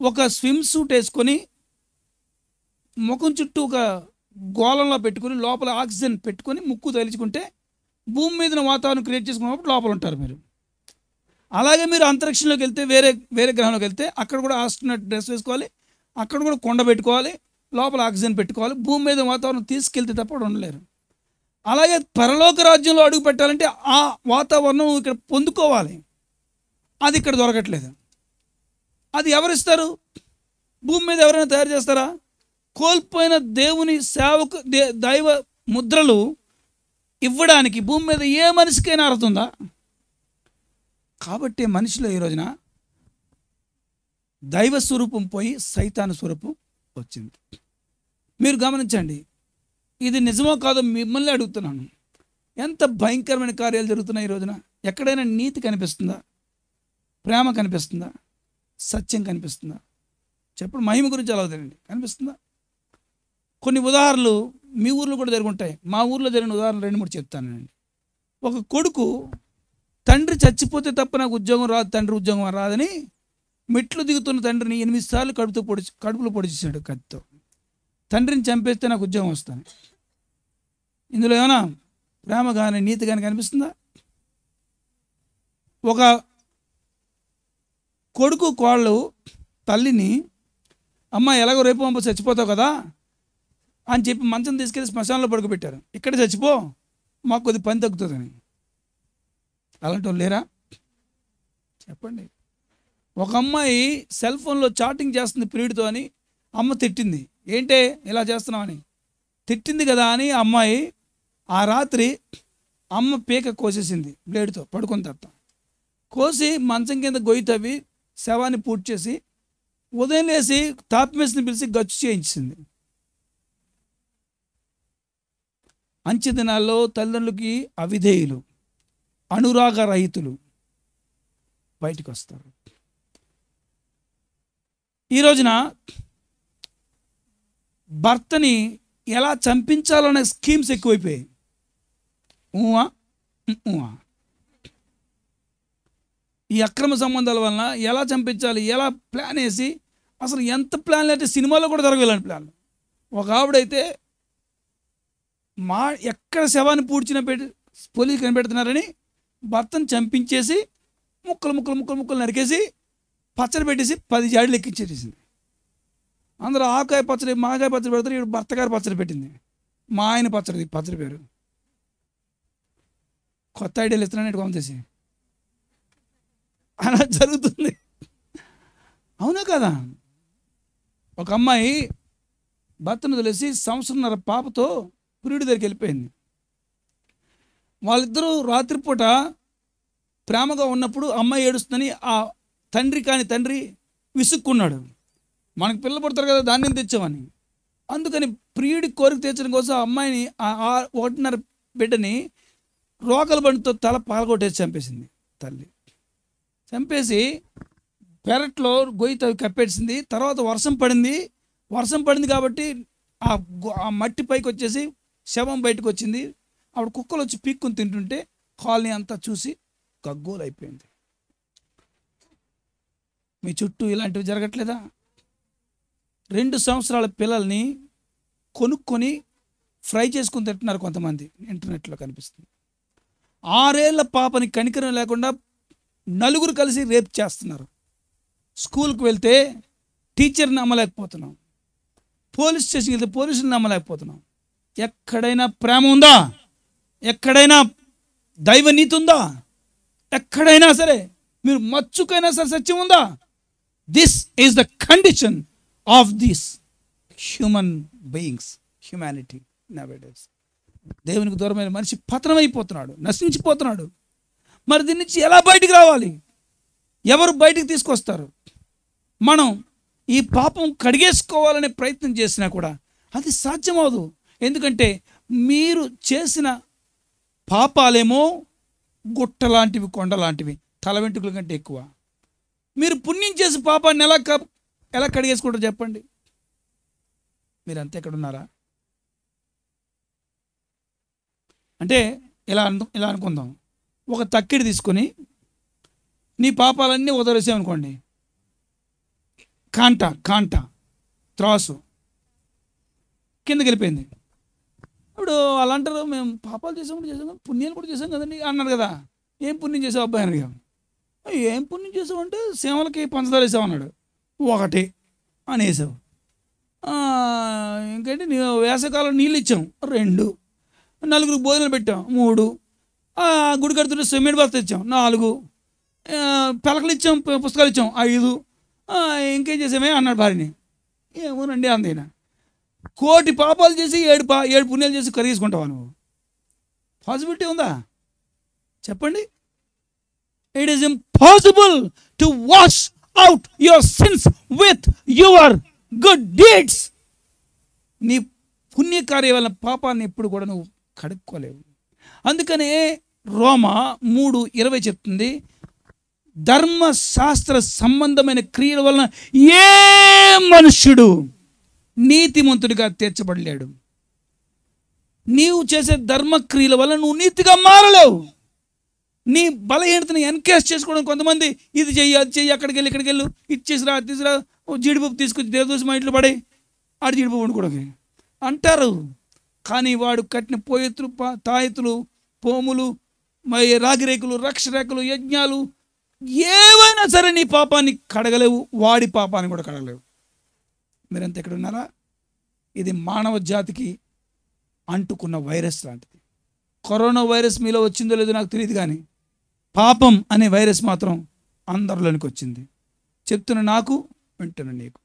ఒక స్విమ్ సూట్ వేసుకొని ముఖం చుట్టూ ఒక గోళంలో పెట్టుకుని లోపల ఆక్సిజన్ పెట్టుకొని ముక్కు తగిలించుకుంటే భూమి మీద వాతావరణం క్రియేట్ చేసుకున్నప్పుడు లోపల ఉంటారు మీరు. అలాగే మీరు అంతరిక్షంలోకి వెళ్తే వేరే గ్రహంలోకి వెళ్తే అక్కడ కూడా ఆస్ట్రోనట్ డ్రెస్ వేసుకోవాలి, అక్కడ కూడా కొండ పెట్టుకోవాలి, లోపల ఆక్సిజన్ పెట్టుకోవాలి. భూమి మీద వాతావరణం తీసుకెళ్తే తప్ప ఉండలేరు. అలాగే పరలోక రాజ్యంలో అడుగు పెట్టాలంటే ఆ వాతావరణం ఇక్కడ పొందుకోవాలి. అది ఇక్కడ దొరకట్లేదు. అది ఎవరిస్తారు? భూమి మీద ఎవరైనా తయారు చేస్తారా? కోల్పోయిన దేవుని సేవకు దైవ ముద్రలు ఇవ్వడానికి భూమి మీద ఏ మనిషికైనా అర్హత ఉందా? కాబట్టి మనిషిలో ఈ రోజున దైవ స్వరూపం పోయి సైతాను స్వరూపం వచ్చింది. మీరు గమనించండి, ఇది నిజమో కాదో మిమ్మల్ని అడుగుతున్నాను. ఎంత భయంకరమైన కార్యాలు జరుగుతున్నాయి ఈ రోజున. ఎక్కడైనా నీతి కనిపిస్తుందా? ప్రేమ కనిపిస్తుందా? సత్యం కనిపిస్తుందా? చెప్పండి. మహిమ గురించి అలా వదిలేండి, కనిపిస్తుందా? కొన్ని ఉదాహరణలు మీ ఊర్లో కూడా జరుగుంటాయి. మా ఊర్లో జరిగిన ఉదాహరణలు 2-3 చెప్తానండి. ఒక కొడుకు తండ్రి చచ్చిపోతే తప్ప నాకు ఉద్యోగం రాదు, తండ్రి ఉద్యోగం రాదని మెట్లు దిగుతున్న తండ్రిని 8 సార్లు కడుపులో పొడిచేశాడు కత్తితో. తండ్రిని చంపేస్తే నాకు ఉద్యోగం వస్తాను. ఇందులో ఏమైనా ప్రేమ కానీ నీతి కానీ కనిపిస్తుందా? ఒక కొడుకు కోళ్ళు తల్లిని, అమ్మ ఎలాగో రేపు పంప చచ్చిపోతావు కదా అని చెప్పి మంచం తీసుకెళ్ళి శ్మశానంలో పడుకోబెట్టారు. ఇక్కడే చచ్చిపో, మాకు కొద్ది పని తగ్గుతుందని. అలాంటి వాళ్ళు లేరా? చెప్పండి. ఒక అమ్మాయి సెల్ ఫోన్లో చాటింగ్ చేస్తుంది ప్రియుడితో అని అమ్మ తిట్టింది. ఏంటే ఇలా చేస్తున్నామని తిట్టింది కదా అని అమ్మాయి ఆ రాత్రి అమ్మ పీక కోసేసింది బ్లేడ్తో పడుకున్న తర్వాత. కోసి మంచం కింద గొయ్యి తవ్వి శవాన్ని పూర్తి చేసి ఉదయం లేసి తాపిమేసిని పిలిచి గచ్చు చేయించింది. అంచె దినాల్లో తల్లిదండ్రులకి అవిధేయులు, అనురాగ రహితులు బయటికి వస్తారు. ఈ రోజున భర్తని ఎలా చంపించాలనే స్కీమ్స్ ఎక్కువైపోయాయి. ఈ అక్రమ సంబంధాల వలన ఎలా చంపించాలి, ఎలా ప్లాన్ వేసి, అసలు ఎంత ప్లాన్లు అంటే సినిమాలో కూడా జరగలేని ప్లాన్. ఒక ఆవిడైతే ఎక్కడ శవాన్ని పూడ్చిన పోలీసు కనిపెడుతున్నారని భర్తను చంపించేసి ముక్కలు నరికేసి పచ్చడి పెట్టేసి 10 జాడీలు ఎక్కించేసింది. అందరూ ఆకాయ పచ్చడి, మాకాయ పచ్చడి పెడతారు. ఇప్పుడు భర్త గారు పచ్చడి పెట్టింది, మా ఆయన పచ్చడి పేరు. కొత్త ఐడియాలు ఇస్తున్నాను ఫోన్ చేసి. అలా జరుగుతుంది, అవునా కదా? ఒక అమ్మాయి భర్తను వదిలేసి 1.5 సంవత్సరం పాపతో ప్రియుడి దగ్గరికి వెళ్ళిపోయింది. వాళ్ళిద్దరూ రాత్రిపూట ప్రేమగా ఉన్నప్పుడు అమ్మాయి ఏడుస్తుందని ఆ తండ్రి విసుక్కున్నాడు. మనకు పిల్లలు పడతారు కదా, దాన్ని తెచ్చామని. అందుకని ప్రియుడి కోరిక తీర్చడం కోసం ఆ అమ్మాయిని, 1.5 బిడ్డని రోకల బండితో తల పాల్గొట్టేసి చంపేసింది తల్లి. చంపేసి పెరట్లో గొయ్యి తవ్వి కప్పేసింది. తర్వాత వర్షం పడింది కాబట్టి ఆ మట్టి పైకి వచ్చేసి శవం బయటకు వచ్చింది. ఆవిడ కుక్కలు వచ్చి పీక్కుని తింటుంటే కాలనీ అంతా చూసి గగ్గోలు అయిపోయింది. మీ చుట్టూ ఇలాంటివి జరగట్లేదా? 2 సంవత్సరాల పిల్లల్ని కొనుక్కొని ఫ్రై చేసుకుని తింటున్నారు కొంతమంది, ఇంటర్నెట్లో కనిపిస్తుంది. 6 ఏళ్ల పాపని కనికరం లేకుండా 4 కలిసి రేప్ చేస్తున్నారు. స్కూల్కి వెళ్తే టీచర్ని నమ్మలేకపోతున్నాం, పోలీస్ స్టేషన్కి వెళ్తే పోలీసుని నమ్మలేకపోతున్నాం. ఎక్కడైనా ప్రేమ ఉందా? ఎక్కడైనా దైవ నీతి ఉందా? ఎక్కడైనా సరే మీరు మచ్చుకైనా సరే సత్యం ఉందా? This is the condition of this human beings, humanity నౌడేస్. దేవునికి దూరమైన మనిషి పతనమైపోతున్నాడు, నశించిపోతున్నాడు. మరి దీని నుంచి ఎలా బయటికి రావాలి? ఎవరు బయటికి తీసుకొస్తారు? మనం ఈ పాపం కడిగేసుకోవాలనే ప్రయత్నం చేసినా కూడా అది సాధ్యమవదు. ఎందుకంటే మీరు చేసిన పాపాలేమో గుట్ట లాంటివి, కొండ లాంటివి, తల వెంట్రుకల కంటే ఎక్కువ. మీరు పుణ్యం చేసి పాపాన్ని ఎలా కడిగేసుకుంటారు చెప్పండి? మీరు అంతే ఎక్కడ ఉన్నారా? అంటే ఇలా అనుకుందాం, ఒక తక్కిడి తీసుకొని నీ పాపాలన్నీ వదిలేసామనుకోండి, కాంట త్రాసు కిందకి వెళ్ళిపోయింది. ఇప్పుడు అలా అంటారు, మేము పాపాలు చేసాం పుణ్యాలు కూడా చేసాం కదండి అన్నారు కదా. ఏం పుణ్యం చేసావు అబ్బాయి అని అడిగాం. ఏం పుణ్యం చేసావు అంటే సేవలకి పంచదార వేసావు అన్నాడు. 1 అని వేసావు. ఇంకేంటి, నీ వేసవకాలం నీళ్ళు ఇచ్చాం 2, 4 భోజనాలు పెట్టాం 3, గుడి కడుతుంటే సిమెంట్ బస్తా ఇచ్చాం 4, పలకలు ఇచ్చాం, పుస్తకాలు ఇచ్చాం 5, ఇంకేం చేసామే అన్నాడు భార్యని. ఏమోనండి అందైనా 1 కోటి పాపాలు చేసి 7 పుణ్యాలు చేసి కరిగేసుకుంటావా నువ్వు? పాసిబిలిటీ ఉందా చెప్పండి? It is impossible to wash out your sins with your good deeds. నీ పుణ్యకార్యం వల్ల పాపాన్ని ఎప్పుడు కూడా నువ్వు కడుక్కోలేవు. అందుకనే రోమా 3:20 చెప్తుంది, ధర్మశాస్త్ర సంబంధమైన క్రియల వలన ఏ మనుష్యుడు నీతిమంతుడిగా తీర్చబడలేడు. నీవు చేసే ధర్మక్రియల వల్ల నువ్వు నీతిగా మారలేవు. నీ బలహీనతను ఎన్కేస్ చేసుకోవడం, కొంతమంది ఇది చెయ్యి అది చెయ్యి, అక్కడికి వెళ్ళి ఇక్కడికి వెళ్ళు, ఇచ్చేసిరా అది తీసుకురా, జీడిపప్పు తీసుకొచ్చి దేవదోసి మా ఇంట్లో పడే, ఆడు జీడిపప్పు వండుకోవడం అంటారు. కానీ వాడు కట్టిన పోయెత్తులు తాయెత్తులు పోములు రాగిరేకులు రక్షరేకులు యజ్ఞాలు ఏవైనా సరే నీ పాపాన్ని కడగలేవు, వాడి పాపాన్ని కూడా కడగలేవు. మీరంతా ఎక్కడ ఉన్నారా? ఇది మానవ జాతికి అంటుకున్న వైరస్ లాంటిది. కరోనా వైరస్ మీలో వచ్చిందో లేదో నాకు తెలియదు, కానీ పాపం అనే వైరస్ మాత్రం అందరిలోనికి వచ్చింది. చెప్తున్న నాకు, వింటున్న నీకు.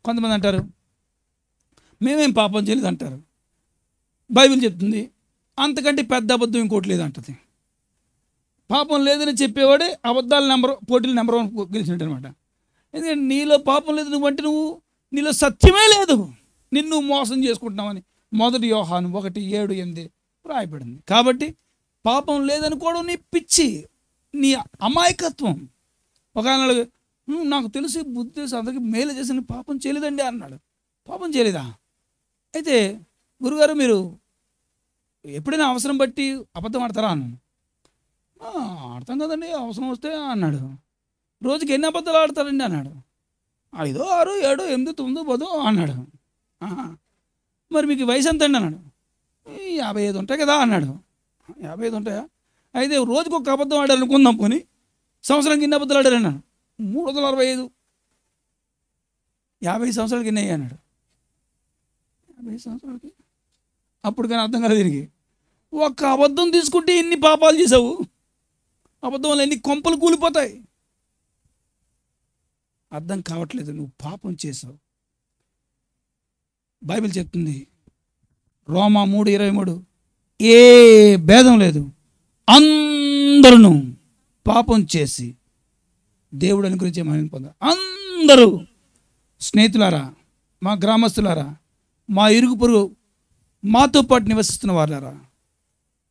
కొంతమంది అంటారు మేమేం పాపం చేయలేదు అంటారు. బైబిల్ చెప్తుంది అంతకంటే పెద్ద అబద్ధం ఇంకోటి లేదంటది. పాపం లేదని చెప్పేవాడే అబద్ధాల పోటీలు నెంబర్ 1 గెలిచినట్టు అనమాట. ఎందుకంటే నీలో పాపం లేదు, నువ్వంటే నీలో సత్యమే లేదు, నిన్ను మోసం చేసుకుంటున్నావని 1 యోహాను 1:7-8 రాయబడింది. కాబట్టి పాపం లేదనుకోవడం నీ పిచ్చి, నీ అమాయకత్వం. ఒక అన్నాడు నాకు తెలిసి బుద్ధి తెలిసి అందరికీ మేలు చేసిన పాపం చేయలేదండి అన్నాడు. పాపం చేయలేదా? అయితే గురుగారు మీరు ఎప్పుడైనా అవసరం బట్టి అబద్ధం ఆడతారా అన్నాను. ఆడతాం కదండి అవసరం వస్తే అన్నాడు. రోజుకి ఎన్ని అబద్ధాలు ఆడతారండి అన్నాడు. 5, 6, 7, 8, 9, 10 అన్నాడు. మరి మీకు వయసు ఎంత అండి అన్నాడు. 55 ఉంటాయి కదా అన్నాడు. 55 ఉంటాయా? అయితే రోజుకు ఒక అబద్ధం ఆడారు అనుకుందాం, పోనీ సంవత్సరానికి ఎన్ని అబద్ధాలు ఆడారు అన్నాడు. 365, 50 సంవత్సరాలకి ఎన్ని అయ్యాయి అన్నాడు. 50 సంవత్సరాలకి అప్పుడు కానీ అర్థం కాలేదు దీనికి. ఒక్క అబద్ధం తీసుకుంటే ఎన్ని పాపాలు చేసావు, అబద్ధం వల్ల ఎన్ని కొంపలు కూలిపోతాయి. అర్థం కావట్లేదు, నువ్వు పాపం చేసావు. బైబిల్ చెప్తుంది రోమా 3:23 ఏ భేదం లేదు, అందరూ పాపం చేసి దేవుడు అనుగ్రహించే మహిమను పొందారు. అందరూ స్నేహితులారా, మా గ్రామస్తులారా, మా ఇరుగు పొరుగు మాతో పాటు నివసిస్తున్న వారులారా,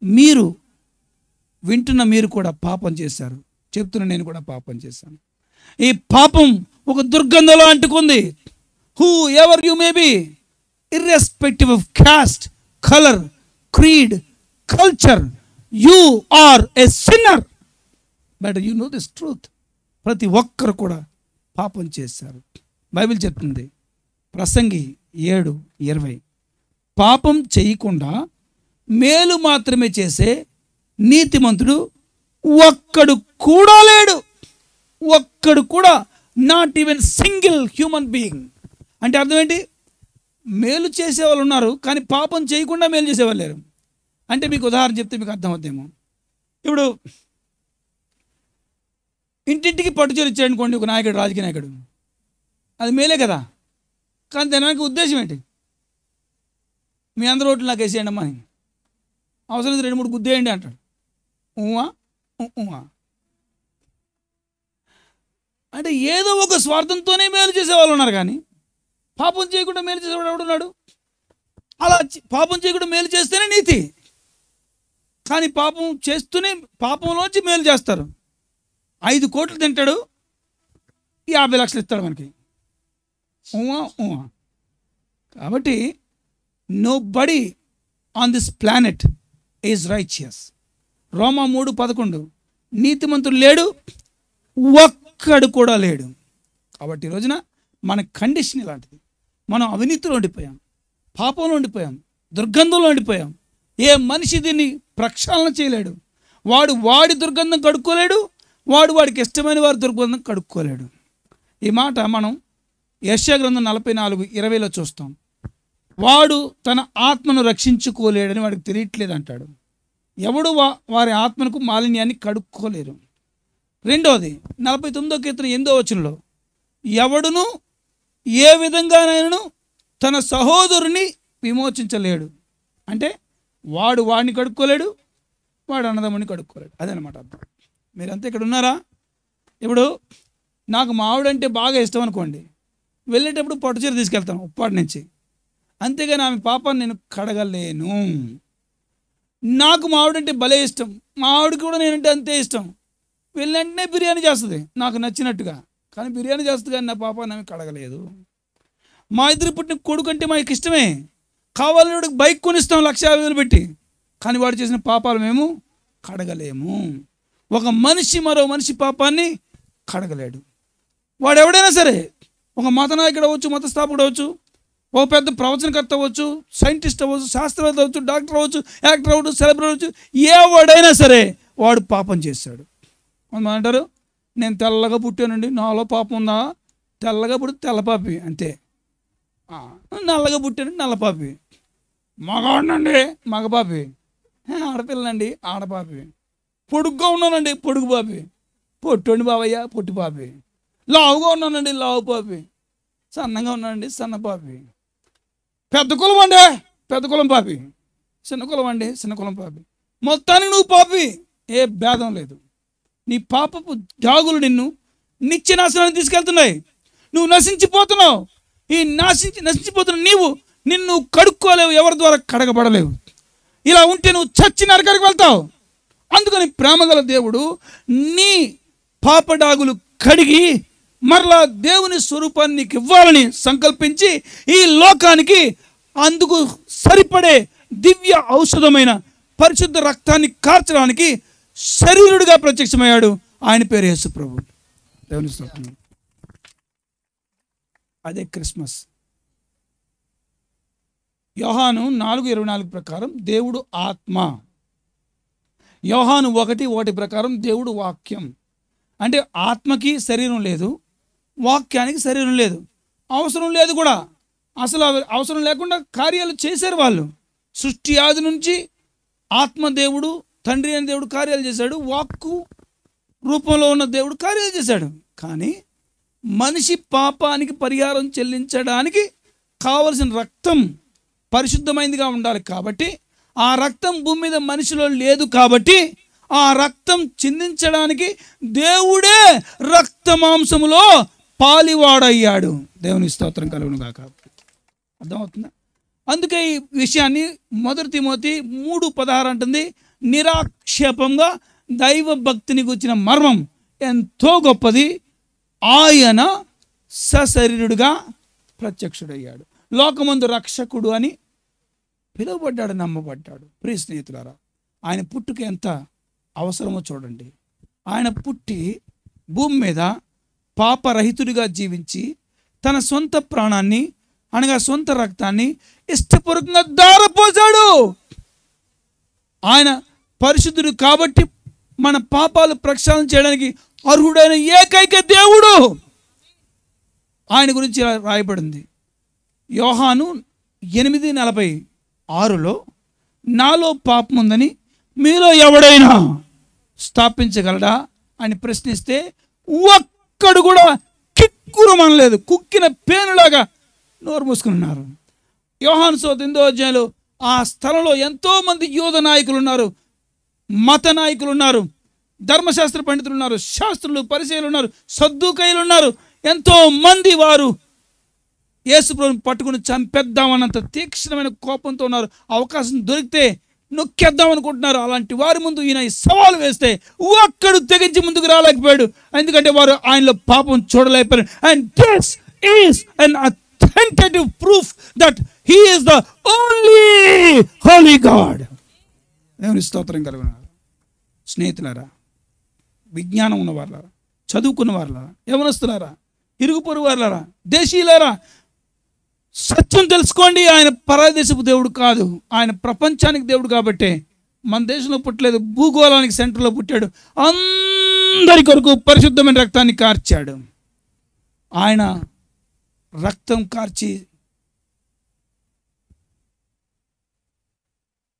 మీరు వింటున్న మీరు కూడా పాపం చేశారు. చెప్తున్న నేను కూడా పాపం చేశాను. ఈ పాపం ఒక దుర్గంధంలో అంటుకుంది. Who ever you may be, irrespective of caste, color, creed, culture, you are a sinner. But you know this truth. ప్రతి ఒక్కరు కూడా పాపం చేశారు. బైబిల్ చెప్తుంది ప్రసంగి 7:20 పాపం చేయకుండా మేలు మాత్రమే చేసే నీతిమంతుడు ఒక్కడు కూడా లేడు. ఒక్కడు కూడా, not even single human being. అంటే అర్థం ఏంటి? మేలు చేసేవాళ్ళు ఉన్నారు, కానీ పాపం చేయకుండా మేలు చేసేవాళ్ళు లేరు. అంటే మీకు ఉదాహరణ చెప్తే మీకు అర్థమవుతాయేమో. ఇప్పుడు ఇంటింటికి పట్టుచీర ఇచ్చాడు అనుకోండి ఒక నాయకుడు, రాజకీయ నాయకుడు, అది మేలే కదా. కానీ దానికి ఉద్దేశం ఏంటి? మీ అందరూ ఓట్లు నాకు వేసేయండి అమ్మా అని, అవసరం 2-3 గుద్దేయండి అంటాడు. ఊహా ఊహా అంటే ఏదో ఒక స్వార్థంతోనే మేలు చేసేవాళ్ళు ఉన్నారు, కానీ పాపం చేయకుండా మేలు చేసేవాడు ఎవడున్నాడు? అలా పాపం చేయకుండా మేలు చేస్తేనే నీతి, కానీ పాపం చేస్తూనే పాపంలోంచి మేలు చేస్తారు. 5 కోట్లు తింటాడు, 50 లక్షలు ఇస్తాడు మనకి. కాబట్టి nobody on this planet is righteous. Roma 3:11 నీతిమంతుడు లేడు, ఒక్కడు కూడా లేడు. కాబట్టి ఈ రోజున మన కండిషన్ ఇలాంటిది. మనం అవినీతిలో ఉండిపోయాం, పాపంలో ఉండిపోయాం, దుర్గంధంలో ఉండిపోయాం. ఏ మనిషి దీన్ని ప్రక్షాళన చేయలేడు. వాడి దుర్గంధం కడుక్కోలేడు, వాడికి ఇష్టమైన వారి దుర్గంధం కడుక్కోలేడు. ఈ మాట మనం యెషయా గ్రంథం 44:20 చూస్తాం. వాడు తన ఆత్మను రక్షించుకోలేడని వాడికి తెలియట్లేదు అంటాడు. ఎవడు వారి ఆత్మకు మాలిన్యాన్ని కడుక్కోలేరు. రెండవది 49వ కీర్తన 8వ వచనంలో ఎవడును ఏ విధంగానైనా తన సహోదరుని విమోచించలేడు. అంటే వాడిని కడుక్కోలేడు, వాడు అన్నదమ్ముని కడుక్కోలేడు. అదనమాట అర్థం. మీరంతా ఇక్కడ ఉన్నారా? ఇప్పుడు నాకు మా ఆవిడంటే బాగా ఇష్టం అనుకోండి, వెళ్ళేటప్పుడు పట్టుచీర తీసుకెళ్తాను ఉప్పాటి నుంచి. అంతేగాని ఆమె పాపాన్ని నేను కడగలేను. నాకు మా ఆవిడంటే భలే ఇష్టం, మా ఆవిడకి కూడా నేనంటే అంతే ఇష్టం. వెళ్ళంటనే బిర్యానీ చేస్తుంది నాకు నచ్చినట్టుగా, కానీ బిర్యానీ చేస్తుంది కానీ నా పాపాన్ని ఆమె కడగలేదు. మా ఇద్దరు పుట్టిన కొడుకు అంటే మాకు ఇష్టమే, కావాలని వాడికి బైక్ కొనిస్తాం 1,50,000 పెట్టి, కానీ వాడు చేసిన పాపాలు మేము కడగలేము. ఒక మనిషి మరో మనిషి పాపాన్ని కడగలేడు. వాడు ఎవడైనా సరే, ఒక మత నాయకుడు అవ్వచ్చు, మత స్థాపకుడు అవ్వచ్చు, ఒక పెద్ద ప్రవచనకర్త అవ్వచ్చు, సైంటిస్ట్ అవ్వచ్చు, శాస్త్రవేత్త అవ్వచ్చు, డాక్టర్ అవ్వచ్చు, యాక్టర్ అవ్వచ్చు, సెలబ్రిటీ అవ్వచ్చు, ఎవడైనా సరే వాడు పాపం చేశాడు. కొంతమంది అంటారు నేను తెల్లగా పుట్టానండి, నాలో పాపం ఉందా? తెల్లగా పుట్టి తెల్లపాపి అంతే. నల్లగా పుట్టానండి నల్లపాపి. మగవాడినండి మగపాపి, ఆడపిల్లండి ఆడపాపి. పొడుగ్గా ఉన్నానండి పొడుగు పాపి, పొట్టండి బావయ్య పొట్టి పాపి. లావుగా ఉన్నానండి లావు పాపి, సన్నగా ఉన్నానండి సన్న పాపి. పెద్ద కులం అండి పెద్ద కులం పాపి, చిన్న కులం అండి చిన్న కులం పాపి. మొత్తానికి నువ్వు పాపి, ఏ భేదం లేదు. నీ పాపపు జాగులు నిన్ను నిత్య నాశనాన్ని తీసుకెళ్తున్నాయి. నువ్వు నశించిపోతున్నావు. ఈ నశించిపోతున్న నిన్ను కడుక్కోలేవు, ఎవరి ద్వారా కడగబడలేవు. ఇలా ఉంటే నువ్వు చచ్చి నరకానికి వెళ్తావు. అందుకని ప్రేమగల దేవుడు నీ పాపడాగులు కడిగి మరలా దేవుని స్వరూపాన్ని నీకు ఇవ్వాలని సంకల్పించి ఈ లోకానికి అందుకు సరిపడే దివ్య ఔషధమైన పరిశుద్ధ రక్తాన్ని కార్చడానికి శరీరుడిగా ప్రత్యక్షమయ్యాడు. ఆయన పేరు యేసు ప్రభు. దేవుని స్తోత్రం. అదే క్రిస్మస్. యోహాను 4:24 ప్రకారం దేవుడు ఆత్మ. యోహాను 1:1 ప్రకారం దేవుడు వాక్యం. అంటే ఆత్మకి శరీరం లేదు, వాక్యానికి శరీరం లేదు, అవసరం లేదు కూడా. అసలు అవసరం లేకుండా కార్యాలు చేశారు వాళ్ళు. సృష్టి ఆది నుంచి ఆత్మదేవుడు, తండ్రి అయిన దేవుడు కార్యాలు చేశాడు, వాక్కు రూపంలో ఉన్న దేవుడు కార్యాలు చేశాడు. కానీ మనిషి పాపానికి పరిహారం చెల్లించడానికి కావలసిన రక్తం పరిశుద్ధమైనదిగా ఉండాలి. కాబట్టి ఆ రక్తం భూమి మీద మనిషిలో లేదు. కాబట్టి ఆ రక్తం చిందించడానికి దేవుడే రక్త మాంసములో పాలివాడయ్యాడు. దేవుని స్తోత్రం కలుగును గాక. అర్థమవుతుందా? అందుకే ఈ విషయాన్ని 1 తిమోతి 3:16 అంటుంది, నిరాక్షేపంగా దైవ భక్తిని గురించిన మర్మం ఎంతో గొప్పది, ఆయన సశరీరుడుగా ప్రత్యక్షుడయ్యాడు, లోకమందు రక్షకుడు అని పిలువబడ్డాడు, నమ్మబడ్డాడు. ప్రియ స్నేహితులారా, ఆయన పుట్టుక ఎంత అవసరమో చూడండి. ఆయన పుట్టి భూమి మీద పాపరహితుడిగా జీవించి తన సొంత ప్రాణాన్ని అనగా సొంత రక్తాన్ని ఇష్టపూర్వకంగా దారపోసాడు. ఆయన పరిశుద్ధుడు కాబట్టి మన పాపాలు ప్రక్షాళన చేయడానికి అర్హుడైన ఏకైక దేవుడు. ఆయన గురించి రాయబడింది యోహాను 8:46లో, నాలో పాపం ఉందని మీలో ఎవడైనా స్థాపించగలడా అని ప్రశ్నిస్తే ఒక్కడు కూడా కిక్కురుమనలేదు, కుక్కిన పేనులాగా నోరు మూసుకున్నారు. యోహాను సువార్త 8వ ఆ స్థలంలో ఎంతోమంది యూద నాయకులు ఉన్నారు, మత నాయకులు ఉన్నారు, ధర్మశాస్త్ర పండితులు ఉన్నారు, శాస్త్రులు పరిచయాలు ఉన్నారు, సద్దూకయ్యులు ఉన్నారు. ఎంతో మంది వారు యేసుప్రభుని పట్టుకుని చంపేద్దామన్నంత తీక్షణమైన కోపంతో ఉన్నారు. అవకాశం దొరికితే నొక్కేద్దాం అనుకుంటున్నారు. అలాంటి వారి ముందు ఈయన సవాలు వేస్తే ఒక్కడు తెగించి ముందుకు రాలేకపోయాడు. ఎందుకంటే వారు ఆయనలో పాపం చూడలేకపోయారు. And this is an authentative proof that he is the only holy God. దేవుని స్తోత్రం కలుగును. స్నేహితులారా, విజ్ఞానం ఉన్నవారులారా, చదువుకున్న వారులారా, యవనస్తులారా, ఇరుగు పొరుగు వారులారా, దేశీయులారా, సత్యం తెలుసుకోండి. ఆయన పరదేశపు దేవుడు కాదు, ఆయన ప్రపంచానికి దేవుడు. కాబట్టి మన దేశంలో పుట్టలేదు, భూగోళానికి సెంటర్లో పుట్టాడు. అందరి కొరకు పరిశుద్ధమైన రక్తాన్ని కార్చాడు. ఆయన రక్తం కార్చి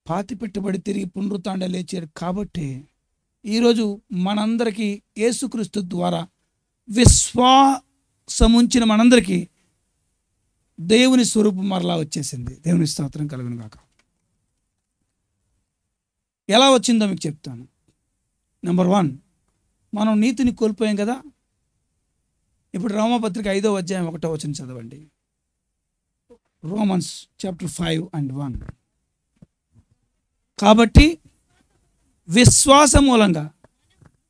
పాతి పెట్టబడి తిరిగి పునరుత్థానం లేచాడు. కాబట్టి ఈరోజు మనందరికీ యేసుక్రీస్తు ద్వారా విశ్వాసముంచిన మనందరికీ దేవుని స్వరూపం మరలా వచ్చేసింది. దేవుని స్తోత్రం కలుగును గాక. ఎలా వచ్చిందో మీకు చెప్తాను. నెంబర్ 1, మనం నీతిని కోల్పోయాం కదా. ఇప్పుడు రోమాపత్రిక 5వ అధ్యాయం 1వ వచనం చదవండి. Romans chapter 5:1. కాబట్టి విశ్వాస మూలంగా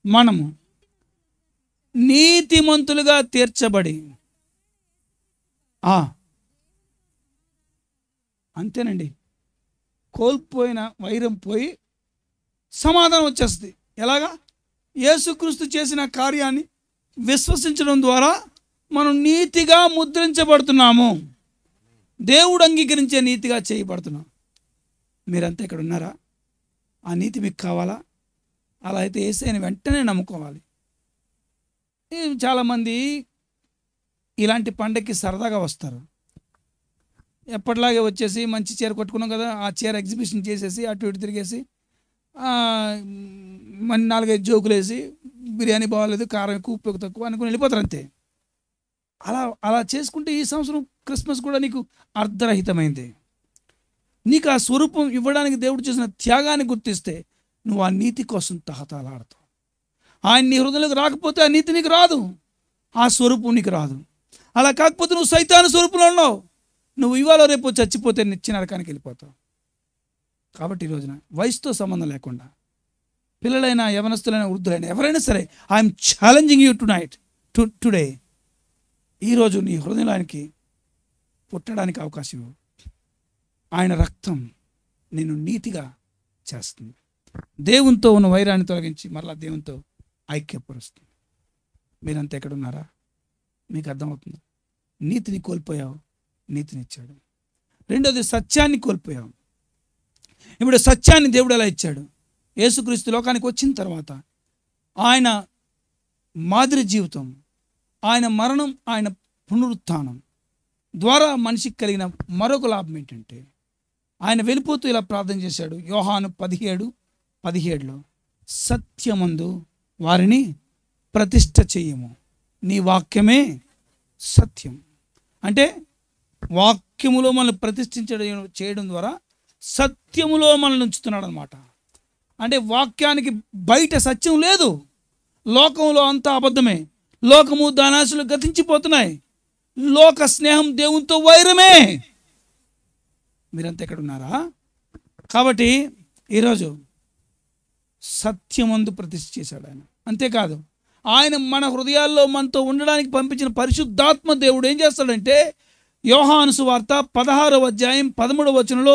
మనము నీతిమంతులుగా తీర్చబడి, అంతేనండి, కోల్పోయిన వైరం పోయి సమాధానం వచ్చేస్తుంది. ఎలాగా? యేసుక్రీస్తు చేసిన కార్యాన్ని విశ్వసించడం ద్వారా మనం నీతిగా ముద్రించబడుతున్నాము, దేవుడు అంగీకరించే నీతిగా చేయబడుతున్నాం. మీరంతా ఇక్కడ ఉన్నారా? ఆ నీతి మీకు కావాలా? అలా అయితే యేసయ్యని వెంటనే నమ్ముకోవాలి. చాలామంది ఇలాంటి పండగకి సరదాగా వస్తారు. ఎప్పటిలాగే వచ్చేసి మంచి చీర కొట్టుకున్నాం కదా, ఆ చీర ఎగ్జిబిషన్ చేసేసి అటు ఇటు తిరిగేసి మన 4-5 జోకులు వేసి బిర్యానీ బాగాలేదు, కారం ఎక్కువ, ఉప్పు తక్కువ అనుకుని వెళ్ళిపోతారు అంతే. అలా చేసుకుంటే ఈ సంవత్సరం క్రిస్మస్ కూడా నీకు అర్ధరహితమైంది. నీకు ఆ స్వరూపం ఇవ్వడానికి దేవుడు చేసిన త్యాగాన్ని గుర్తిస్తే నువ్వు ఆ నీతి కోసం తహతలాడతావు. ఆయన నీ హృదయంలోకి రాకపోతే ఆ నీతి నీకు రాదు, ఆ స్వరూపం నీకు రాదు. అలా కాకపోతే నువ్వు సైతాను స్వరూపంలో ఉన్నావు. నువ్వు ఇవాళ రేపు చచ్చిపోతే నిత్య నరకానికి వెళ్ళిపోతావు. కాబట్టి ఈ రోజున వయసుతో సంబంధం లేకుండా పిల్లలైనా, యవనస్తులైనా, వృద్ధులైనా, ఎవరైనా సరే, ఐఎమ్ ఛాలెంజింగ్ యూ టుడే. ఈరోజు నీ హృదయానికి పుట్టడానికి అవకాశం ఇవ్వు. ఆయన రక్తం నేను నీతిగా చేస్తుంది. దేవునితో ఉన్న వైరాన్ని తొలగించి మరలా దేవునితో ఐక్యపరుస్తుంది. మీరంతా ఎక్కడున్నారా? మీకు అర్థమవుతుంది. నీతిని కోల్పోయావు, నీతిని ఇచ్చాడు. రెండోది, సత్యాన్ని కోల్పోయావు. ఇప్పుడు సత్యాన్ని దేవుడు ఎలా ఇచ్చాడు? యేసుక్రీస్తు లోకానికి వచ్చిన తర్వాత ఆయన మాదిరి జీవితం, ఆయన మరణం, ఆయన పునరుత్థానం ద్వారా మనిషికి కలిగిన మరొక లాభం ఏంటంటే, ఆయన వెళ్ళిపోతూ ఇలా ప్రార్థన చేశాడు. యోహాను 17:17 సత్యమందు వారిని ప్రతిష్ఠ చెయ్యము, నీ వాక్యమే సత్యం. అంటే వాక్యములో మనల్ని చేయడం ద్వారా సత్యములో మనల్ని ఉంచుతున్నాడు అనమాట. అంటే వాక్యానికి బయట సత్యం లేదు. లోకంలో అంతా అబద్ధమే. లోకము దానాశలు గతించిపోతున్నాయి. లోక స్నేహం దేవునితో వైరమే. మీరంతా ఎక్కడ ఉన్నారా? కాబట్టి ఈరోజు సత్యమందు ప్రతిష్ఠ చేశాడు ఆయన. అంతేకాదు, ఆయన మన హృదయాల్లో మనతో ఉండడానికి పంపించిన పరిశుద్ధాత్మ దేవుడు ఏం చేస్తాడంటే, యోహాను సువార్త 16:13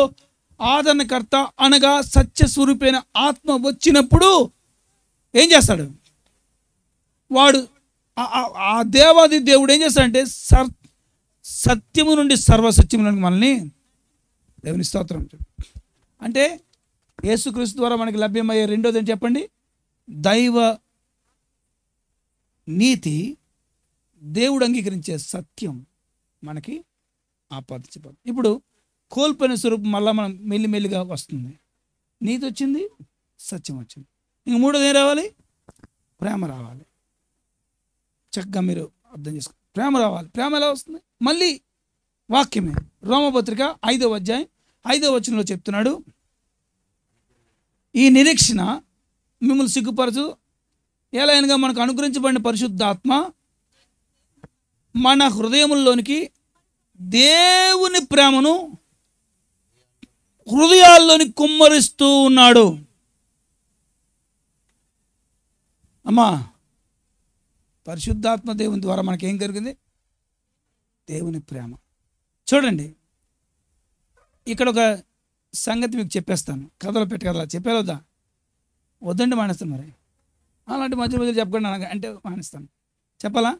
ఆదరణకర్త అనగా సత్యస్వరూపైన ఆత్మ వచ్చినప్పుడు ఏం చేస్తాడు? వాడు ఆ దేవాది దేవుడు ఏం చేస్తాడంటే సత్యము నుండి సర్వసత్యములకు మనల్ని, దేవుని స్తోత్రం. అంటే యేసుక్రీస్తు ద్వారా మనకి లభ్యమయ్యే రెండోది ఏంటి చెప్పండి? దైవ నీతి, దేవుడు అంగీకరించే సత్యం మనకి ఆపాదించబడు. ఇప్పుడు కోల్పోయిన స్వరూపం మళ్ళీ మనం మెల్లిమెల్లిగా వస్తుంది. నీతి వచ్చింది, సత్యం వచ్చింది. ఇంక మూడోది ఏం రావాలి? ప్రేమ రావాలి. చక్కగా మీరు అర్థం చేసుకోండి. ప్రేమ రావాలి. ప్రేమ ఎలా వస్తుంది? మళ్ళీ వాక్యమే. రోమపత్రిక 5:5 చెప్తున్నాడు, ఈ నిరీక్షణ మిమ్మల్ని సిగ్గుపరచు, ఎలాగనగా మనకు అనుగ్రహించబడిన పరిశుద్ధాత్మ మన హృదయముల్లోనికి దేవుని ప్రేమను హృదయాల్లోని కుమ్మరిస్తూ ఉన్నాడు. అమ్మా, పరిశుద్ధాత్మ దేవుని ద్వారా మనకేం కలిగింది? దేవుని ప్రేమ. చూడండి, ఇక్కడ ఒక సంగతి మీకు చెప్పేస్తాను. కథలో పెట్టి కథలా చెప్పేదా? వద్దంటే మానేస్తాను. మరి అలాంటి మధ్య చెప్పకుండా అంటే మానేస్తాను. చెప్పాలా?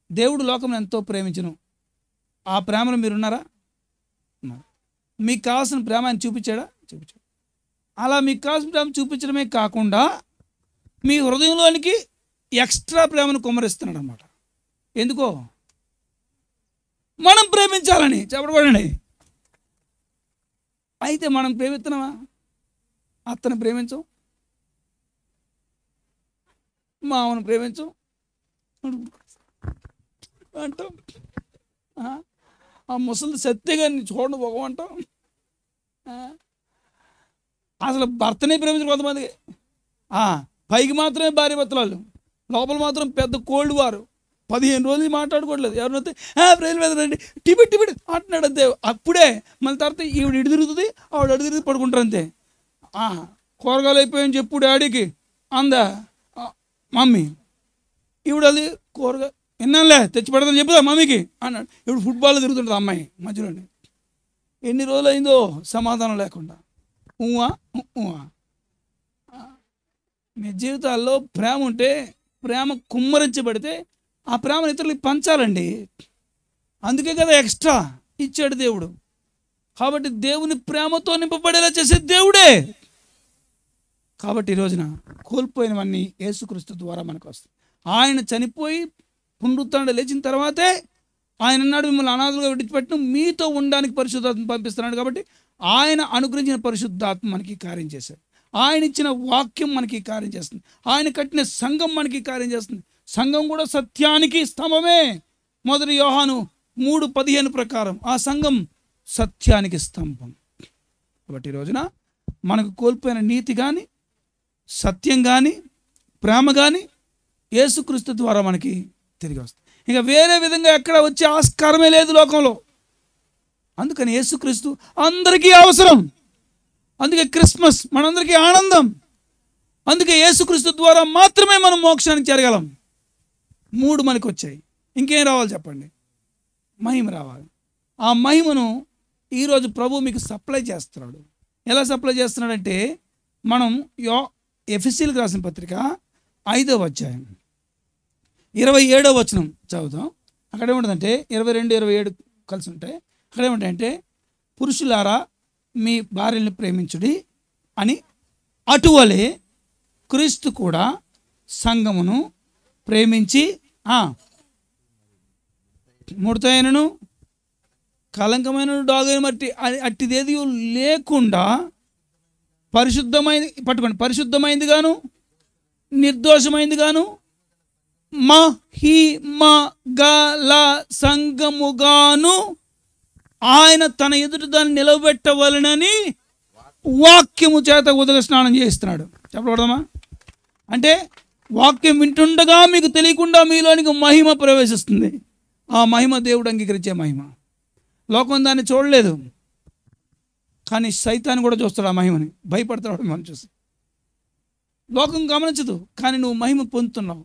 దేవుడు లోకం ఎంతో ప్రేమించును. ఆ ప్రేమలో మీరున్నారా? ఉన్నారు. మీకు కావాల్సిన ప్రేమ ఆయన చూపించాడా? చూపించాడు. అలా మీకు కావాల్సిన ప్రేమ చూపించడమే కాకుండా మీ హృదయంలోనికి ఎక్స్ట్రా ప్రేమను కుమ్మరిస్తున్నాడు అన్నమాట. ఎందుకో? మనం ప్రేమించాలని. చెప్పబడండి. అయితే మనం ప్రేమిస్తున్నామా? అత్తను ప్రేమించం, మామను ప్రేమించం అంటాం. ఆ ముసలి సత్యగారిని చూడండి పోగమంటాం. అసలు భర్తనే ప్రేమించరు కొంతమందికి. పైకి మాత్రమే భార్య భర్తలు, లోపల మాత్రం పెద్ద కోల్డ్ వారు, 15 రోజులు మాట్లాడుకోవట్లేదు. ఎవరినైతే ప్రేయర్ మీద రండి టిబిట్ అంటున్నాడు అంతే. అప్పుడే మళ్ళీ తర్వాత ఈవిడ ఇటు తిరుగుతుంది, ఆవిడ అడు తిరుగుతుంది, పడుకుంటారు అంతే. కూరగాయలు అయిపోయాయని చెప్పు డాడీకి అందా మమ్మీ. ఈవిడ అది కూరగాయ విన్నానులే తెచ్చి పెడతాను చెప్పుదా మమ్మీకి అన్నాడు. ఇప్పుడు ఫుట్బాల్ తిరుగుతుంటుంది అమ్మాయి మధ్యలోనే. ఎన్ని రోజులు అయిందో సమాధానం లేకుండా ఊవా ఊవా. మీ జీవితాల్లో ప్రేమ ఉంటే, ప్రేమ కుమ్మరించబడితే ఆ ప్రేమను ఇతరులకు పంచాలండి. అందుకే కదా ఎక్స్ట్రా ఇచ్చాడు దేవుడు. కాబట్టి దేవుని ప్రేమతో నింపబడేలా చేసే దేవుడే. కాబట్టి ఈ రోజున కోల్పోయినవన్నీ యేసుక్రీస్తు ద్వారా మనకు వస్తాయి. ఆయన చనిపోయి పునరుత్థానం లేచిన తర్వాతే ఆయన అన్నాడు, మిమ్మల్ని అనాథలుగా విడిచిపెట్టను, మీతో ఉండడానికి పరిశుద్ధాత్మ పంపిస్తున్నాడు. కాబట్టి ఆయన అనుగ్రహించిన పరిశుద్ధాత్మ మనకి కార్యం చేశాడు. ఆయన ఇచ్చిన వాక్యం మనకి కార్యం చేస్తుంది. ఆయన కట్టిన సంఘం మనకి కార్యం చేస్తుంది. సంఘం కూడా సత్యానికి స్తంభమే. 1 యోహాను 3:15 ప్రకారం ఆ సంఘం సత్యానికి స్తంభం. కాబట్టి ఈ రోజున మనకు కోల్పోయిన నీతి కానీ, సత్యం కానీ, ప్రేమ కానీ యేసుక్రీస్తు ద్వారా మనకి తిరిగి వస్తుంది. ఇక వేరే విధంగా ఎక్కడ వచ్చే ఆస్కారమే లేదు లోకంలో. అందుకని యేసుక్రీస్తు అందరికీ అవసరం. అందుకే క్రిస్మస్ మనందరికీ ఆనందం. అందుకే యేసుక్రీస్తు ద్వారా మాత్రమే మనం మోక్షానికి చేరగలం. 3 మనకు వచ్చాయి. ఇంకేం రావాలి చెప్పండి? మహిమ రావాలి. ఆ మహిమను ఈరోజు ప్రభు మీకు సప్లై చేస్తున్నాడు. ఎలా సప్లై చేస్తున్నాడంటే, మనం ఎఫెసీయులకు రాసిన పత్రిక 5వ అధ్యాయం 27వ వచనం చదువుతాం. అక్కడ ఏముంటుందంటే 22, 27 కలిసి ఉంటాయి. అక్కడ ఏముంటాయంటే, పురుషులారా మీ భార్యలను ప్రేమించుడి అని, అటువలే క్రీస్తు కూడా సంఘమును ప్రేమించి ముడతైనను కలంకమైన డాగైన మట్టి అట్టిదేది లేకుండా పరిశుద్ధమైంది గాను నిర్దోషమైంది గాను మహిమగల సంఘముగాను ఆయన తన ఎదుట దాన్ని నిలబెట్టవలనని వాక్యము చేత ఉదక స్నానం చేయిస్తున్నాడు. చెప్పకూడదమ్మా? అంటే వాక్యం వింటుండగా మీకు తెలియకుండా మీలోనికి మహిమ ప్రవేశిస్తుంది. ఆ మహిమ దేవుడు అంగీకరించే మహిమ. లోకం దాన్ని చూడలేదు, కానీ సైతాన్ని కూడా చూస్తాడు ఆ మహిమని. భయపడతాడు మనం చూసి. లోకం గమనించదు, కానీ నువ్వు మహిమ పొందుతున్నావు.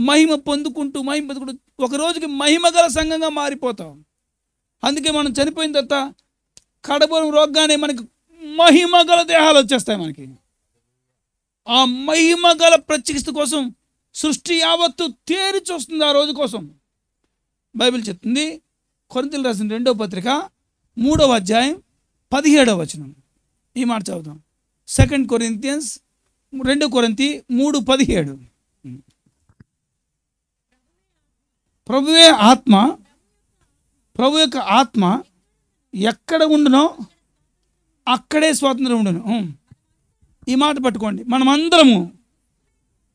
మహిమ పొందుకుంటూ ఒక రోజుకి మహిమ గల సంఘంగా మారిపోతావు. అందుకే మనం చనిపోయిన తర్వాత కడబోరం రోగానే మనకి మహిమ గల దేహాలు వచ్చేస్తాయి. మనకి ఆ మహిమ గల ప్రత్యక్షత కోసం సృష్టి యావత్తు తేరి చూస్తుంది ఆ రోజు కోసం. బైబిల్ చెప్తుంది, కొరింథీయులకు రాసిన 2వ పత్రిక 3వ అధ్యాయం 17వ వచనం. ఈ మాట చదువుతాం. 2 కొరింథియన్స్ 2 కొరింథీ 3:17. ప్రభు యొక్క ఆత్మ ఎక్కడ ఉండునో అక్కడే స్వాతంత్రం ఉండును. ఈ మాట పట్టుకోండి. మనమందరము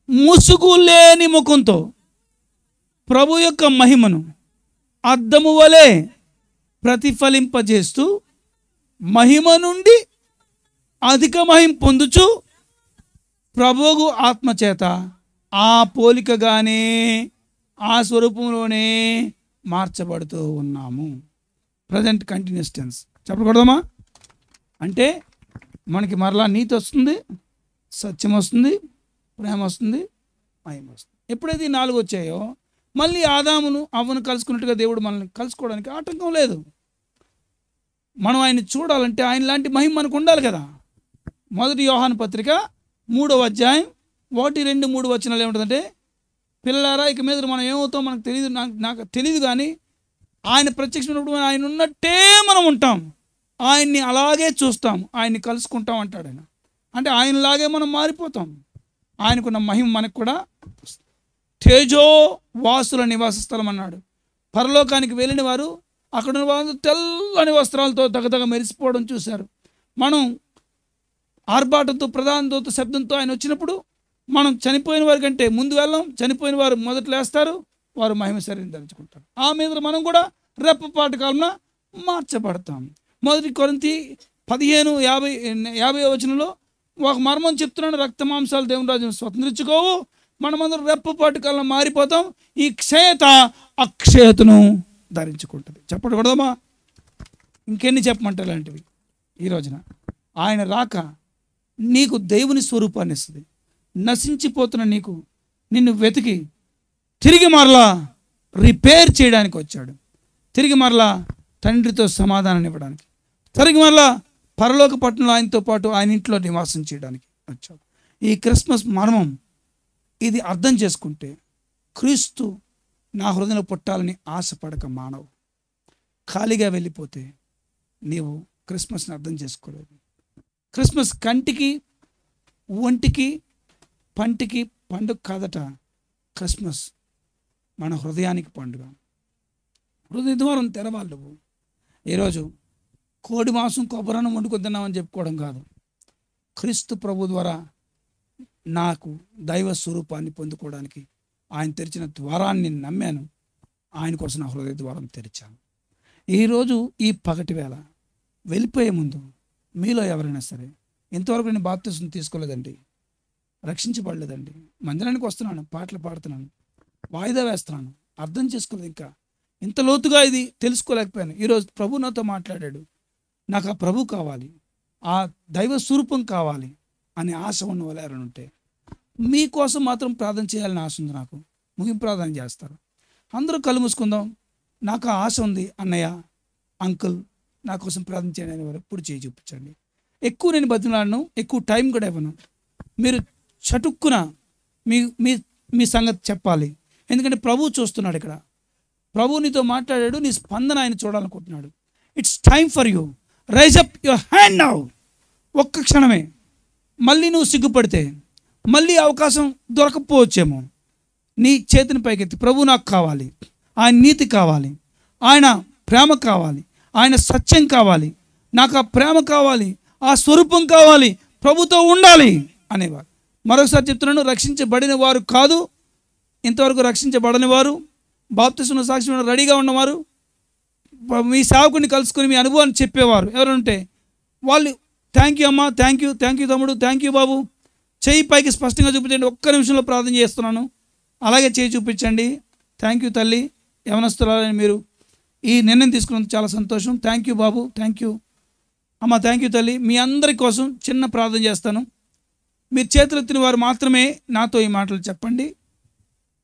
ముసుగు లేని ముఖంతో ప్రభు యొక్క మహిమను అద్దము వలె ప్రతిఫలింపజేస్తూ మహిమ నుండి అధిక మహిమ పొందుచు ప్రభువు ఆత్మచేత ఆ పోలికగానే ఆ స్వరూపంలోనే మార్చబడుతూ ఉన్నాము. Present continuous tense. చెప్పకూడదమ్మా? అంటే మనకి మరలా నీతి వస్తుంది, సత్యం వస్తుంది, ప్రేమ వస్తుంది, మహిమ వస్తుంది. ఎప్పుడైతే ఈ 4 వచ్చాయో మళ్ళీ ఆదామును అవ్వను కలుసుకున్నట్టుగా దేవుడు మనల్ని కలుసుకోవడానికి ఆటంకం లేదు. మనం ఆయన్ని చూడాలంటే ఆయన లాంటి మహిమ మనకు ఉండాలి కదా. 1 యోహాను పత్రిక 3వ అధ్యాయం 1, 2, 3 వచనాలు ఏముంటుందంటే, పిల్లలారా ఇక మీద మనం ఏమవుతాం మనకు తెలియదు, నాకు తెలియదు, కానీ ఆయన ప్రత్యక్షమైనప్పుడు ఆయన ఉన్నట్టే మనం ఉంటాం, ఆయన్ని అలాగే చూస్తాం, ఆయన్ని కలుసుకుంటాం అంటాడు ఆయన. అంటే ఆయనలాగే మనం మారిపోతాం. ఆయనకున్న మహిమ మనకు కూడా. తేజో వాసుల నివాస స్థలం అన్నాడు. పరలోకానికి వెళ్ళిన వారు అక్కడ వాళ్ళు తెల్లని వస్త్రాలతో దగదగ మెరిసిపోవడం చూశారు. మనం ఆర్భాటంతో ప్రధాన దూత శబ్దంతో ఆయన వచ్చినప్పుడు మనం చనిపోయిన వారి కంటే ముందు వెళ్ళాం. చనిపోయిన వారు మొదట లేస్తారు, వారు మహిమ శరీరం ధరించుకుంటారు. ఆ మీద మనం కూడా రెప్పపాటు కాలంలో మార్చబడతాం. 1 కొరింథీ 15:50 వచనంలో ఒక మర్మం చెప్తున్నాడు. రక్త మాంసాలు దేవుని రాజ్యం స్వతంత్రించుకోవు, మనమందరం రెప్పపాటు కాలం మారిపోతాం. ఈ క్షయత అక్షయతను ధరించుకుంటుంది. చెప్పకూడదమ్మా? ఇంకెన్ని చెప్పమంటారు ఇలాంటివి? ఈ రోజున ఆయన రాక నీకు దేవుని స్వరూపాన్ని ఇస్తుంది. నశించిపోతున్న నిన్ను వెతికి తిరిగి మరలా రిపేర్ చేయడానికి వచ్చాడు. తిరిగి మరలా తండ్రితో సమాధానం ఇవ్వడానికి, తిరిగి మరలా పరలోక పట్టణంలో ఆయనతో పాటు ఆయన ఇంట్లో నివాసం చేయడానికి వచ్చాడు. ఈ క్రిస్మస్ మర్మం ఇది అర్థం చేసుకుంటే, క్రీస్తు నా హృదయంలో పుట్టాలని ఆశపడక మానవు. ఖాళీగా వెళ్ళిపోతే నీవు క్రిస్మస్ని అర్థం చేసుకోలేదు. క్రిస్మస్ కంటికి ఒంటికి పంటికి పండుగ కాదట. క్రిస్మస్ మన హృదయానికి పండుగ. హృదయ ద్వారం తెరవాలి. నువ్వు ఈరోజు కోడి మాంసం కొబ్బరన్నం వండుకొద్దామని చెప్పుకోవడం కాదు. క్రీస్తు ప్రభు ద్వారా నాకు దైవ స్వరూపాన్ని పొందుకోవడానికి ఆయన తెరిచిన ద్వారాన్ని నమ్మాను. ఆయన కోసం నా హృదయ ద్వారం తెరిచాను. ఈరోజు ఈ పగటి వేళ వెళ్ళిపోయే ముందు మీలో ఎవరైనా సరే ఇంతవరకు నేను బాప్తిసం తీసుకోలేదండి, రక్షించబడలేదండి, మందిరానికి వస్తున్నాను, పాటలు పాడుతున్నాను, వాయిదా వేస్తున్నాను, అర్థం చేసుకోలేదు, ఇంకా ఇంత లోతుగా ఇది తెలుసుకోలేకపోయాను, ఈరోజు ప్రభు నాతో మాట్లాడాడు, నాకు ఆ ప్రభు కావాలి, ఆ దైవ స్వరూపం కావాలి అనే ఆశ ఉన్న వాళ్ళు ఎవరైనా ఉంటే మీకోసం మాత్రం ప్రార్థన చేయాలని ఆశ ఉంది. నాకు ముగింపు ప్రార్థన చేస్తారు. అందరూ కళ్ళు మూసుకుందాం. నాకు ఆ ఆశ ఉంది అన్నయ్య, అంకుల్, నా కోసం ప్రార్థన చేయండి అని వారు ఎప్పుడు చేయి చూపించండి. ఎక్కువ నేను బతిమలాడను, ఎక్కువ టైం కూడా ఇవ్వను. మీరు చటుక్కున మీ మీ మీ సంగతి చెప్పాలి. ఎందుకంటే ప్రభువు చూస్తున్నాడు. ఇక్కడ ప్రభువు నీతో మాట్లాడాడు. నీ స్పందన ఆయన చూడాలనుకుంటున్నాడు. It's time for you. Rise up your hand now. ఒక్క క్షణమే. మళ్ళీ నువ్వు సిగ్గుపడితే మళ్ళీ అవకాశం దొరకపోవచ్చేమో. నీ చేతిని పైకెత్తి, ప్రభు నాకు కావాలి, ఆయన నీతి కావాలి, ఆయన ప్రేమ కావాలి, ఆయన సత్యం కావాలి, నాకు ఆ ప్రేమ కావాలి, ఆ స్వరూపం కావాలి, ప్రభుతో ఉండాలి అనేవారు. మరొకసారి చెప్తున్నాను, రక్షించబడిన వారు కాదు, ఇంతవరకు రక్షించబడని వారు, బాప్తిస్మ సాక్ష్యం రెడీగా ఉన్నవారు, మీ సేవకుని కలుసుకొని మీ అనుభవాన్ని చెప్పేవారు ఎవరంటే వాళ్ళు థ్యాంక్ యూ అమ్మా, థ్యాంక్ యూ తమ్ముడు, థ్యాంక్ యూ బాబు, చెయ్యి పైకి స్పష్టంగా చూపించండి, ఒక్క నిమిషంలో ప్రార్థన చేస్తున్నాను, అలాగే చేయి చూపించండి, థ్యాంక్ యూ తల్లి, యవనస్తులని మీరు ఈ నిర్ణయం తీసుకున్నందుకు చాలా సంతోషం, thank you Babu, thank you అమ్మ, థ్యాంక్ యూ తల్లి. మీ అందరి కోసం చిన్న ప్రార్థన చేస్తాను. మీరు చేతులెత్తిన వారు మాత్రమే నాతో ఈ మాటలు చెప్పండి.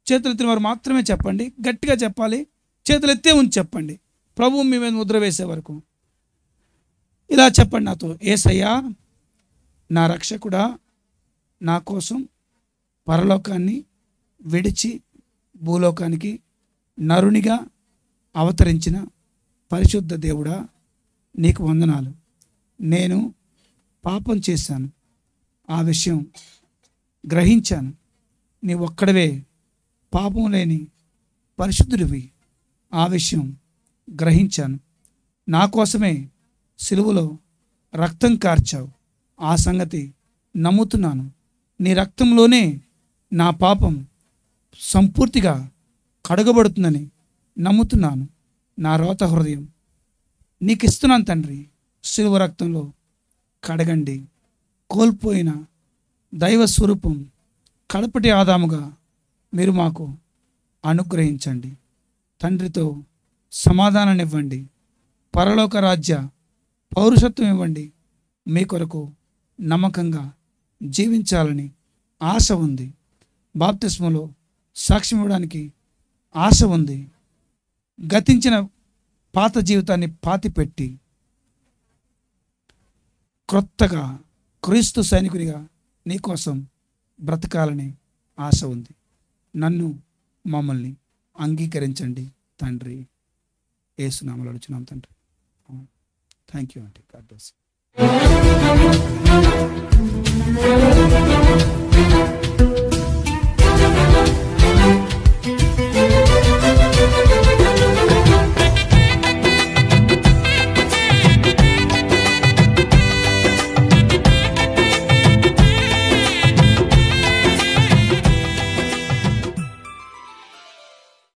చేతులెత్తిన వారు మాత్రమే చెప్పండి, గట్టిగా చెప్పాలి, చేతులెత్తే ఉంచి చెప్పండి. ప్రభువు మీ మీద ముద్ర వేసే వరకు ఇలా చెప్పండి నాతో. యేసయ్యా, నా రక్షకుడా, నా కోసం పరలోకాన్ని విడిచి భూలోకానికి నరునిగా అవతరించిన పరిశుద్ధ దేవుడా, నీకు వందనాలు. నేను పాపం చేశాను, ఆ విషయం గ్రహించాను. నీ ఒక్కడవే పాపం లేని పరిశుద్ధుడివి, ఆ విషయం గ్రహించాను. నా కోసమే సిలువలో రక్తం కార్చావు, ఆ సంగతి నమ్ముతున్నాను. నీ రక్తంలోనే నా పాపం సంపూర్తిగా కడగబడుతుందని నమ్ముతున్నాను. నా రోత హృదయం నీకు ఇస్తున్నాను తండ్రి. సిలువ రక్తంలో కడగండి. కోల్పోయిన దైవ స్వరూపం కడపటి ఆదాముగా మీరు మాకు అనుగ్రహించండి. తండ్రితో సమాధానాన్ని ఇవ్వండి. పరలోక రాజ్య పౌరుషత్వం ఇవ్వండి. మీ కొరకు నమ్మకంగా జీవించాలని ఆశ ఉంది. బాప్తిస్మలో సాక్ష్యం ఇవ్వడానికి ఆశ ఉంది. గతించిన పాత జీవితాన్ని పాతిపెట్టి క్రొత్తగా క్రీస్తు సైనికునిగా నీకోసం బ్రతకాలని ఆశ ఉంది. నన్ను మమ్మల్ని అంగీకరించండి తండ్రి. యేసునామములో అడుగుచున్నాం తండ్రి. థ్యాంక్ యూ అండి. God bless you.